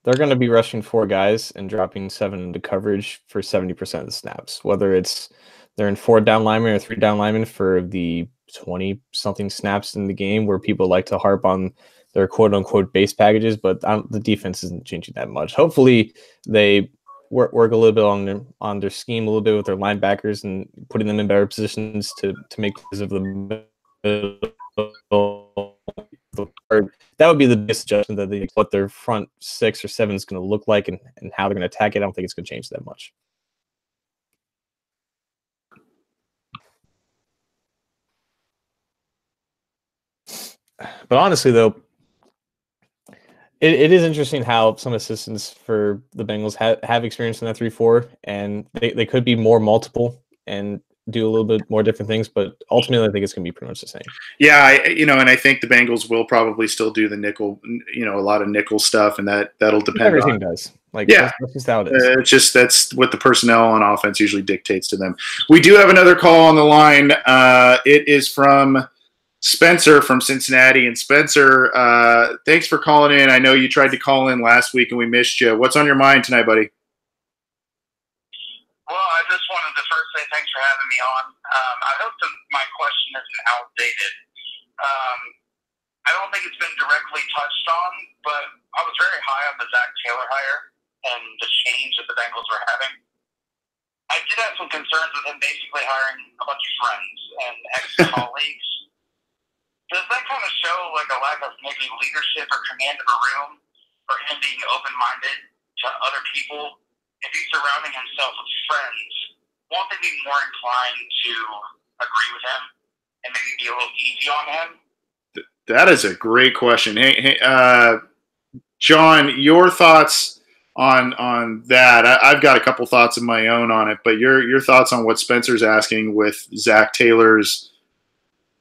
they're going to be rushing 4 guys and dropping 7 into coverage for 70% of the snaps, whether it's they're in 4 down linemen or 3 down linemen for the 20-something snaps in the game, where people like to harp on their quote-unquote base packages, but the defense isn't changing that much. Hopefully, they work a little bit on their scheme, a little bit with their linebackers and putting them in better positions to make use of the middle. That would be the biggest adjustment, that what their front 6 or 7 is going to look like and how they're going to attack it. I don't think it's going to change that much. But honestly, though, it is interesting how some assistants for the Bengals have experience in that 3-4, and they could be more multiple and do a little bit more different things, but ultimately I think it's going to be pretty much the same. Yeah, and I think the Bengals will probably still do the nickel, a lot of nickel stuff, and that'll depend. Everything does. That's just how it is. It's just that's what the personnel on offense usually dictates to them. We do have another call on the line. It is from Spencer from Cincinnati. And Spencer, thanks for calling in. I know you tried to call in last week and we missed you. What's on your mind tonight, buddy? Well, I just wanted to first say thanks for having me on. I hope my question isn't outdated. I don't think it's been directly touched on, but I was very high on the Zac Taylor hire and the change that the Bengals were having. I did have some concerns with him basically hiring a bunch of friends and ex-colleagues. Does that kind of show like a lack of maybe leadership or command of a room, or him being open-minded to other people? If he's surrounding himself with friends, won't they be more inclined to agree with him and maybe be a little easy on him? That is a great question. Hey, John, your thoughts on that? I've got a couple thoughts of my own on it, but your thoughts on what Spencer's asking with Zac Taylor's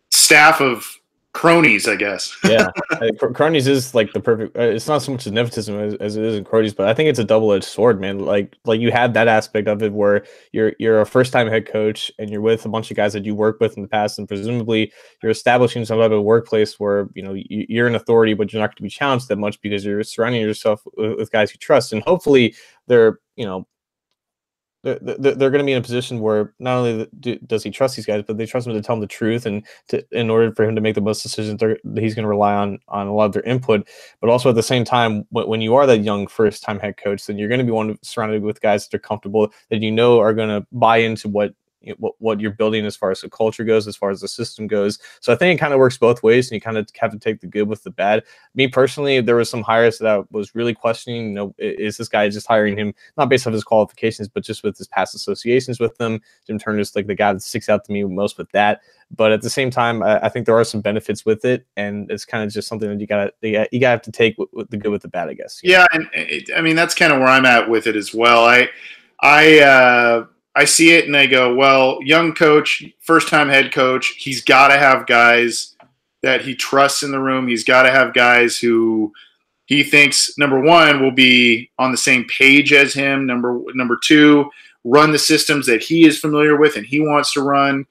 staff of cronies, I guess. Yeah, cronies is like the perfect. It's not so much nepotism as it is in cronies, but I think it's a double-edged sword, man. Like you have that aspect of it where you're a first-time head coach and you're with a bunch of guys that you worked with in the past, and presumably you're establishing some type of workplace where you're an authority, but you're not going to be challenged that much because you're surrounding yourself with guys you trust, and hopefully they're they're going to be in a position where not only does he trust these guys, but they trust him to tell him the truth, and in order for him to make the most decisions, he's going to rely on a lot of their input. But also at the same time, when you are that young first-time head coach, then you're going to be surrounded with guys that are comfortable, that are going to buy into what you're building as far as the culture goes, as far as the system goes. So I think it kind of works both ways, and you kind of have to take the good with the bad. Me personally, there was some hires that I was really questioning. Is this guy just hiring him not based off his qualifications, but just with his past associations with them? Jim Turner's like the guy that sticks out to me most with that. But at the same time, I think there are some benefits with it, and it's kind of just something that you gotta have to take with the good with the bad, I guess. Yeah, and I mean that's kind of where I'm at with it as well. I see it and I go, well, young coach, first-time head coach, he's got to have guys that he trusts in the room. He's got to have guys who he thinks, number one, will be on the same page as him. Number two, run the systems that he is familiar with and he wants to run.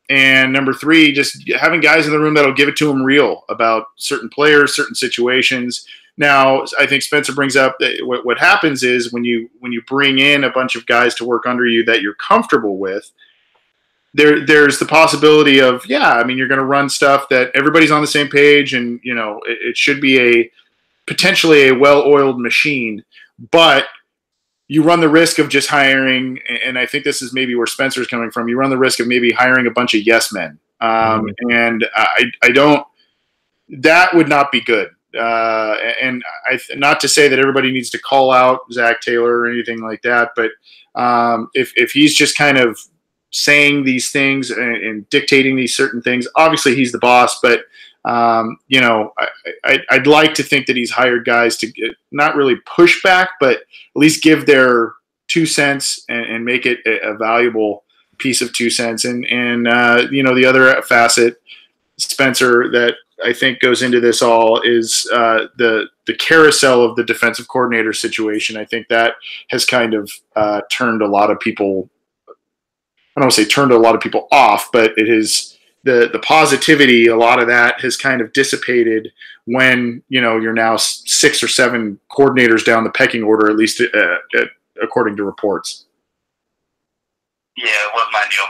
And number three, just having guys in the room that'll give it to him real about certain players, certain situations. Now, I think Spencer brings up that what happens is when you bring in a bunch of guys to work under you that you're comfortable with, there's the possibility of, I mean, you're going to run stuff that everybody's on the same page, and it should be potentially a well-oiled machine, but you run the risk of just hiring, and I think this is maybe where Spencer's coming from. You run the risk of maybe hiring a bunch of yes men, and I don't. That would not be good. And not to say that everybody needs to call out Zac Taylor or anything like that, but if he's just kind of saying these things and dictating these certain things, obviously he's the boss, but I'd like to think that he's hired guys to not really push back, but at least give their 2 cents and make it a valuable piece of 2 cents. And the other facet, Spencer, that I think goes into this all is the carousel of the defensive coordinator situation. I think that has kind of turned a lot of people, I don't want to say turned a lot of people off, but it has the positivity, a lot of that has kind of dissipated when, you're now 6 or 7 coordinators down the pecking order, at least according to reports. Yeah, it was my deal.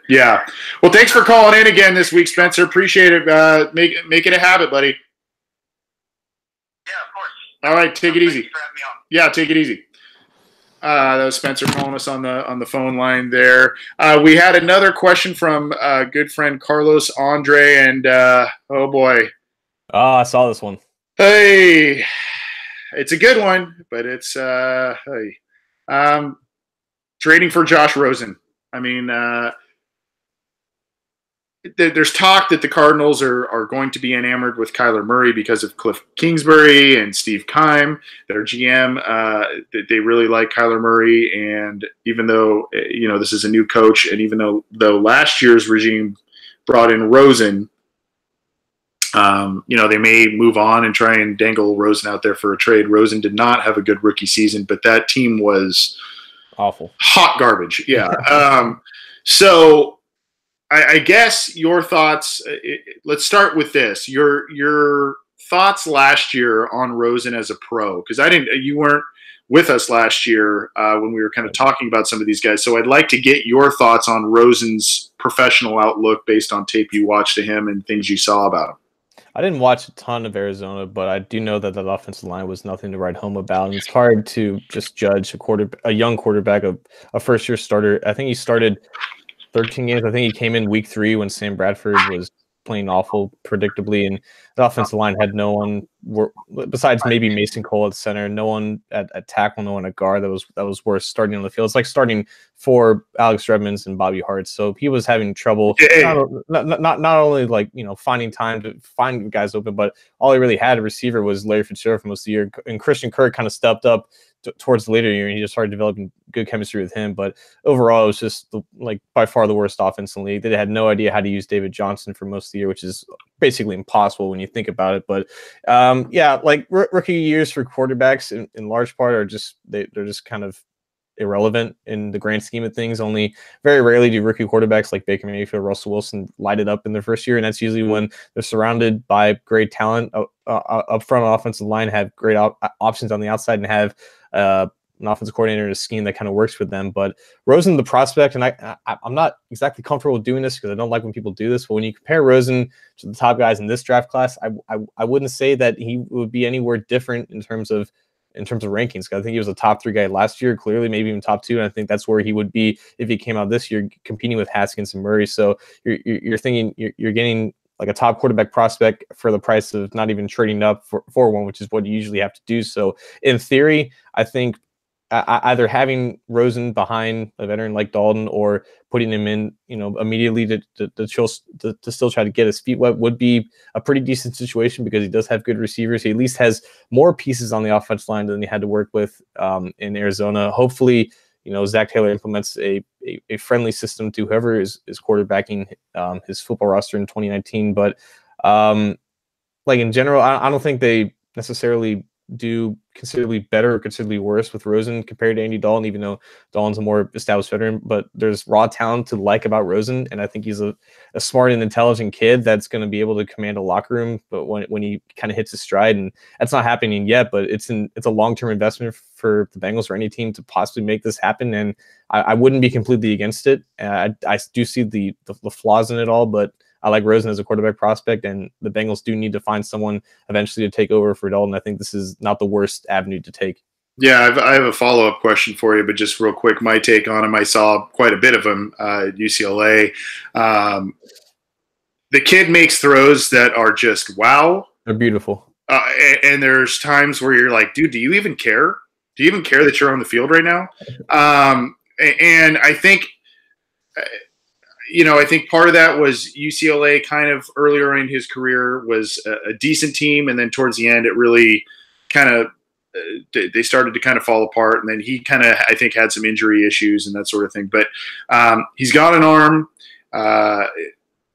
Yeah. Well, thanks for calling in again this week, Spencer. Appreciate it. Make it a habit, buddy. Yeah, of course. All right, take it easy. Thanks for having me on. Yeah, take it easy. That was Spencer calling us on the phone line there. We had another question from good friend Carlos Andre, and oh boy. Oh, I saw this one. Hey, it's a good one, but it's trading for Josh Rosen. I mean, there's talk that the Cardinals are going to be enamored with Kyler Murray because of Cliff Kingsbury and Steve Keim, their GM. They really like Kyler Murray, and even though this is a new coach, and even though last year's regime brought in Rosen, they may move on and try and dangle Rosen out there for a trade. Rosen did not have a good rookie season, but that team was awful, hot garbage. Yeah. So I guess your thoughts. Let's start with this. Your thoughts last year on Rosen as a pro, because you weren't with us last year when we were kind of talking about some of these guys. So I'd like to get your thoughts on Rosen's professional outlook based on tape you watched of him and things you saw about him. I didn't watch a ton of Arizona, but I do know that offensive line was nothing to write home about, and it's hard to just judge a young quarterback, a first-year starter. I think he started 13 games. I think he came in week 3 when Sam Bradford was playing awful predictably, and the offensive line had no one besides maybe Mason Cole at center, no one at tackle, no one at guard that was worth starting on the field. It's like starting for Alex Redmonds and Bobby Hart. So he was having trouble not only like, you know, finding time to find guys open, but all he really had a receiver was Larry Fitzgerald for most of the year, and Christian Kirk kind of stepped up towards the later year, and he just started developing good chemistry with him. But overall, it was just like by far the worst offense in the league. They had no idea how to use David Johnson for most of the year, which is basically impossible when you think about it. But yeah, like rookie years for quarterbacks in large part are just they're just kind of irrelevant in the grand scheme of things. Only very rarely do rookie quarterbacks like Baker Mayfield, Russell Wilson light it up in their first year, and that's usually when they're surrounded by great talent up front on offensive line, have great options on the outside, and have an offensive coordinator in a scheme that kind of works with them. But Rosen, the prospect, and I'm not exactly comfortable with doing this because I don't like when people do this, but when you compare Rosen to the top guys in this draft class, I wouldn't say that he would be anywhere different in terms of rankings. I think he was a top 3 guy last year, clearly, maybe even top 2. And I think that's where he would be if he came out this year competing with Haskins and Murray. So you're thinking you're getting like a top quarterback prospect for the price of not even trading up for one, which is what you usually have to do. So in theory, I think either having Rosen behind a veteran like Dalton or putting him in, you know, immediately to still try to get his feet wet would be a pretty decent situation because he does have good receivers. He at least has more pieces on the offensive line than he had to work with in Arizona. Hopefully, you know, Zac Taylor implements a friendly system to whoever is quarterbacking his football roster in 2019. But like in general, I don't think they necessarily do considerably better or considerably worse with Rosen compared to Andy Dalton, even though Dalton's a more established veteran. But there's raw talent to like about Rosen, and I think he's a smart and intelligent kid that's going to be able to command a locker room. But when he kind of hits his stride, and that's not happening yet, but it's a long-term investment for the Bengals or any team to possibly make this happen. And I wouldn't be completely against it. I do see the flaws in it all, but I like Rosen as a quarterback prospect, and the Bengals do need to find someone eventually to take over for Dalton. I think this is not the worst avenue to take. Yeah, I have a follow-up question for you, but just real quick, my take on him. I saw quite a bit of him at UCLA. The kid makes throws that are just wow. They're beautiful. And there's times where you're like, dude, do you even care? Do you even care that you're on the field right now? And I think – you know, I think part of that was UCLA kind of earlier in his career was a decent team. And then towards the end, it really kind of, they started to kind of fall apart. And then he kind of, I think, had some injury issues and that sort of thing. But he's got an arm.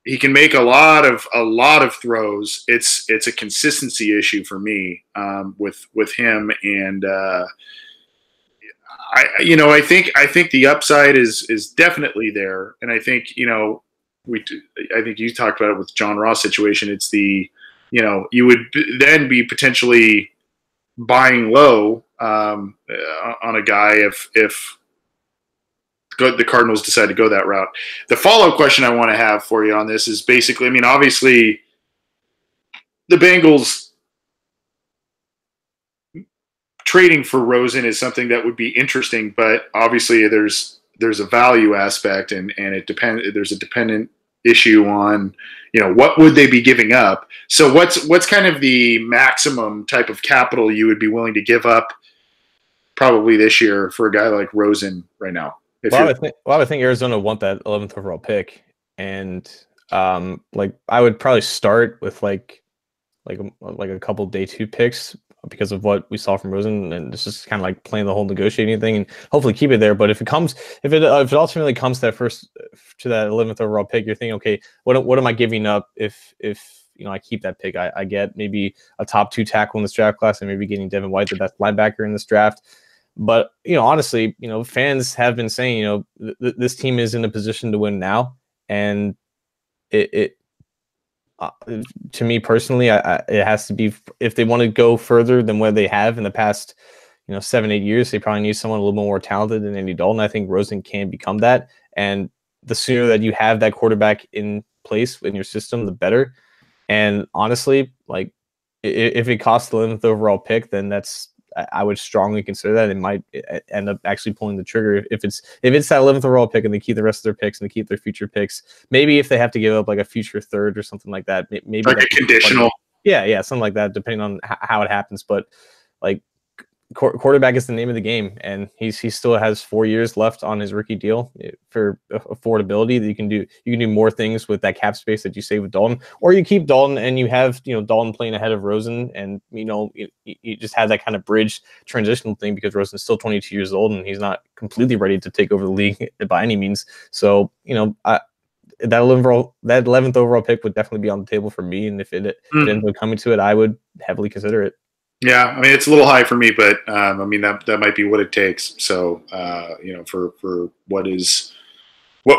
He can make a lot of throws. It's a consistency issue for me with him. And, I think the upside is definitely there, and I think I think you talked about it with John Ross situation. It's you would then be potentially buying low on a guy if the Cardinals decide to go that route. The follow-up question I want to have for you on this is basically, I mean, obviously the Bengals trading for Rosen is something that would be interesting, but obviously there's a value aspect and it depends. There's a dependent issue on, what would they be giving up? So what's kind of the maximum type of capital you would be willing to give up probably this year for a guy like Rosen right now? I would think Arizona want that 11th overall pick, and I would probably start with like a couple day 2 picks, because of what we saw from Rosen, and it's just kind of like playing the whole negotiating thing and hopefully keep it there. But if it ultimately comes to that 11th overall pick, you're thinking, okay, what am I giving up if I keep that pick? I get maybe a top 2 tackle in this draft class, and maybe getting Devin White, the best linebacker in this draft. But honestly, fans have been saying, this team is in a position to win now, and to me personally, it has to be, if they want to go further than where they have in the past, 7-8 years, they probably need someone a little more talented than Andy Dalton. I think Rosen can become that, and the sooner that you have that quarterback in place in your system, the better. And honestly, if it costs the 11th overall pick, then that's I would strongly consider that. It might end up actually pulling the trigger if it's that 11th overall pick and they keep the rest of their picks and they keep their future picks. Maybe if they have to give up like a future third or something like that, maybe like a conditional. Yeah, something like that, depending on how it happens. But like, quarterback is the name of the game, and he still has 4 years left on his rookie deal for affordability. That you can do more things with that cap space that you save with Dalton, or you keep Dalton and you have Dalton playing ahead of Rosen, and you just have that kind of bridge transitional thing because Rosen's still 22 years old and he's not completely ready to take over the league by any means. So that 11th overall pick would definitely be on the table for me, and if it ends up coming to it, I would heavily consider it. Yeah, I mean, it's a little high for me, but I mean that might be what it takes. So for what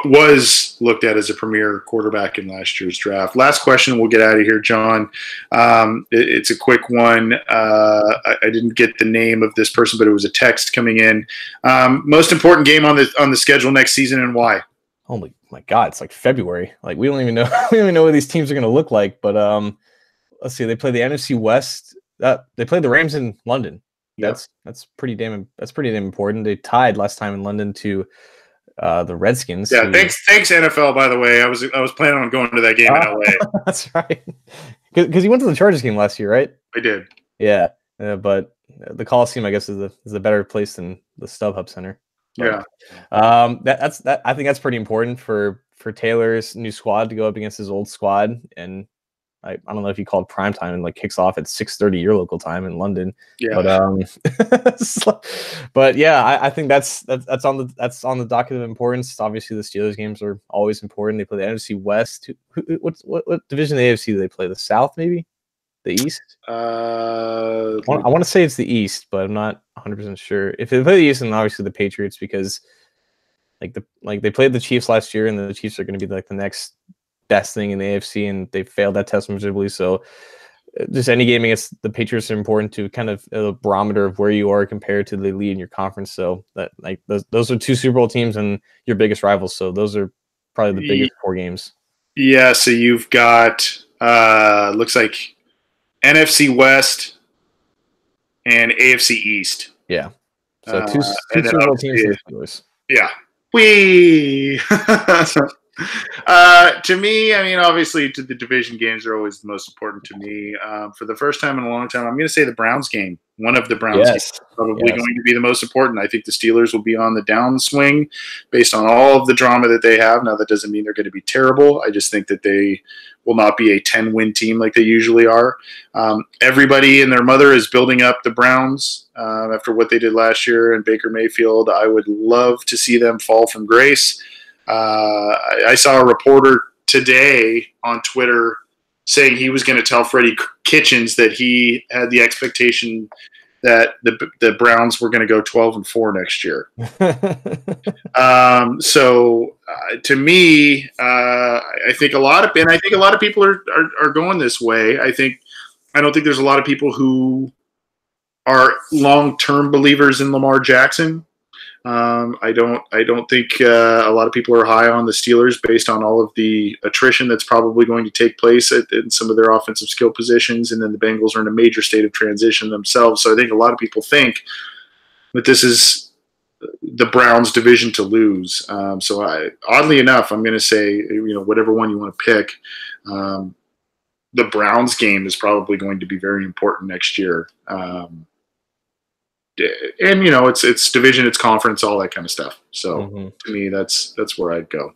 was looked at as a premier quarterback in last year's draft. Last question, we'll get out of here, John. It's a quick one. I didn't get the name of this person, but it was a text coming in. Most important game on the schedule next season, and why? Oh my God, it's like February. Like we don't even know what these teams are going to look like. But let's see. They play the NFC West. They played the Rams in London. Yep. That's pretty damn important. They tied last time in London to the Redskins. Yeah, thanks NFL. By the way, I was planning on going to that game in LA. That's right, because you went to the Chargers game last year, right? I did. Yeah, but the Coliseum, I guess, is a better place than the StubHub Center. But, yeah, I think that's pretty important for Taylor's new squad to go up against his old squad. And I don't know if you call it prime time and like kicks off at 6:30 your local time in London. Yeah. But yeah, I think that's on the docket of importance. Obviously, the Steelers games are always important. They play the NFC West. What division of the AFC do they play? The South, maybe? The East? I want to say it's the East, but I'm not 100% sure. If they play the East, then obviously the Patriots, because they played the Chiefs last year, and the Chiefs are going to be like the next best thing in the AFC, and they failed that test miserably. So just any game against the Patriots are important to kind of a barometer of where you are compared to the lead in your conference. So that like those are two Super Bowl teams and your biggest rivals. So those are probably the biggest 4 games. Yeah. So you've got looks like NFC West and AFC East. Yeah. So two Super Bowl teams for the Steelers. Yeah. To me, I mean, obviously, the division games are always the most important to me. For the first time in a long time, I'm going to say the Browns game. One of the Browns games is probably going to be the most important. I think the Steelers will be on the downswing based on all of the drama that they have. Now, that doesn't mean they're going to be terrible. I just think that they will not be a 10-win team like they usually are. Everybody and their mother is building up the Browns after what they did last year and Baker Mayfield. I would love to see them fall from grace. I saw a reporter today on Twitter saying he was going to tell Freddie Kitchens that he had the expectation that the Browns were going to go 12-4 next year. So to me, I think a lot of people are going this way. I don't think there's a lot of people who are long-term believers in Lamar Jackson. I don't think a lot of people are high on the Steelers based on all of the attrition that's probably going to take place in some of their offensive skill positions, and then the Bengals are in a major state of transition themselves. So I think a lot of people think that this is the Browns' division to lose. Oddly enough, I'm going to say, whatever one you want to pick, the Browns game is probably going to be very important next year. And it's division, it's conference, all that kind of stuff. So to me, that's where I'd go.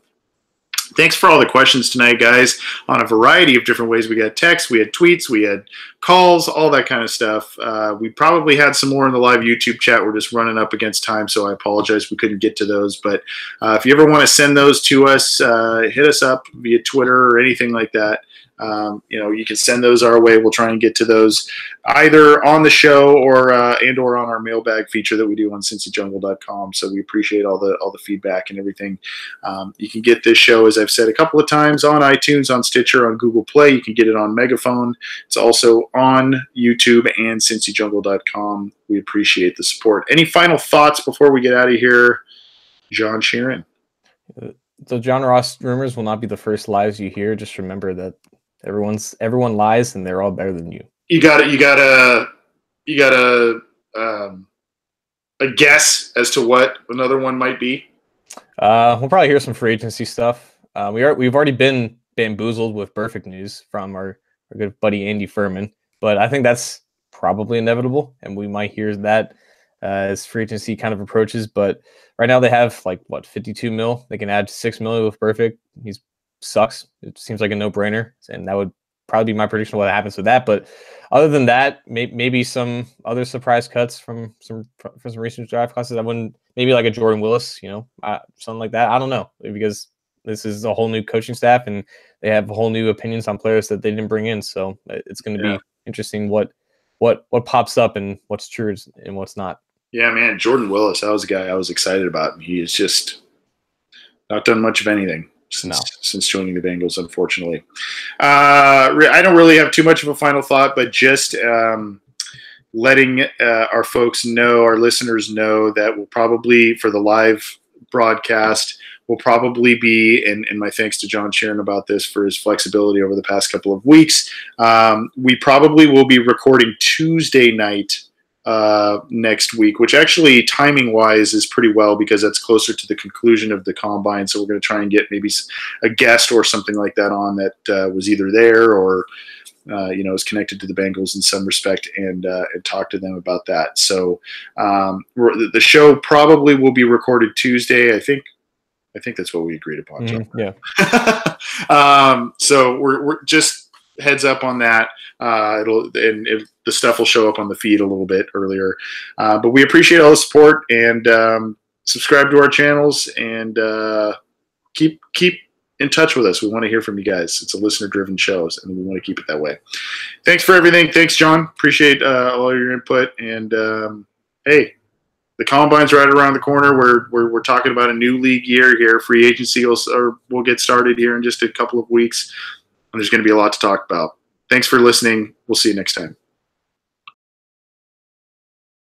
Thanks for all the questions tonight, guys, on a variety of different ways. We got texts, we had tweets, we had calls, all that kind of stuff. We probably had some more in the live YouTube chat. We're just running up against time, so I apologize we couldn't get to those. But if you ever want to send those to us, hit us up via Twitter or anything like that. You can send those our way. We'll try and get to those either on the show or on our mailbag feature that we do on cincyjungle.com. So we appreciate all the feedback and everything. You can get this show, as I've said a couple of times, on iTunes, on Stitcher, on Google Play. You can get it on Megaphone. It's also on YouTube and cincyjungle.com. We appreciate the support. Any final thoughts before we get out of here, John Sheeran? So John Ross rumors will not be the first lies you hear. Just remember that everyone lies, and they're all better than you. You gotta a guess as to what another one might be? We'll probably hear some free agency stuff. We've already been bamboozled with perfect news from our good buddy Andy Furman, but I think that's probably inevitable, and we might hear that as free agency kind of approaches. But right now they have like what 52 mil. They can add 6 million with perfect. He sucks. It seems like a no-brainer, and that would probably be my prediction of what happens with that. But other than that, maybe some other surprise cuts from some recent draft classes. I wouldn't, maybe like a Jordan Willis, something like that. I don't know, because this is a whole new coaching staff and they have whole new opinions on players that they didn't bring in. So it's going to be interesting what pops up and what's true and what's not. Yeah, man, Jordan Willis, that was a guy I was excited about, and he has just not done much of anything since joining the Bengals, unfortunately. I don't really have too much of a final thought, but just letting our folks know, our listeners know, that we'll probably, for the live broadcast, will probably be, and my thanks to John Sheeran about this for his flexibility over the past couple of weeks, we probably will be recording Tuesday night next week, which actually timing wise is pretty well because that's closer to the conclusion of the combine. So we're going to try and get maybe a guest or something like that on that was either there or is connected to the Bengals in some respect and talk to them about that. So the show probably will be recorded Tuesday. I think that's what we agreed upon. Yeah. So we're just heads up on that. The stuff will show up on the feed a little bit earlier. But we appreciate all the support and subscribe to our channels and keep in touch with us. We want to hear from you guys. It's a listener-driven show, and we want to keep it that way. Thanks for everything. Thanks, John. Appreciate all your input. And hey, the combine's right around the corner. We're talking about a new league year here. Free agency will get started here in just a couple of weeks. And there's going to be a lot to talk about. Thanks for listening. We'll see you next time.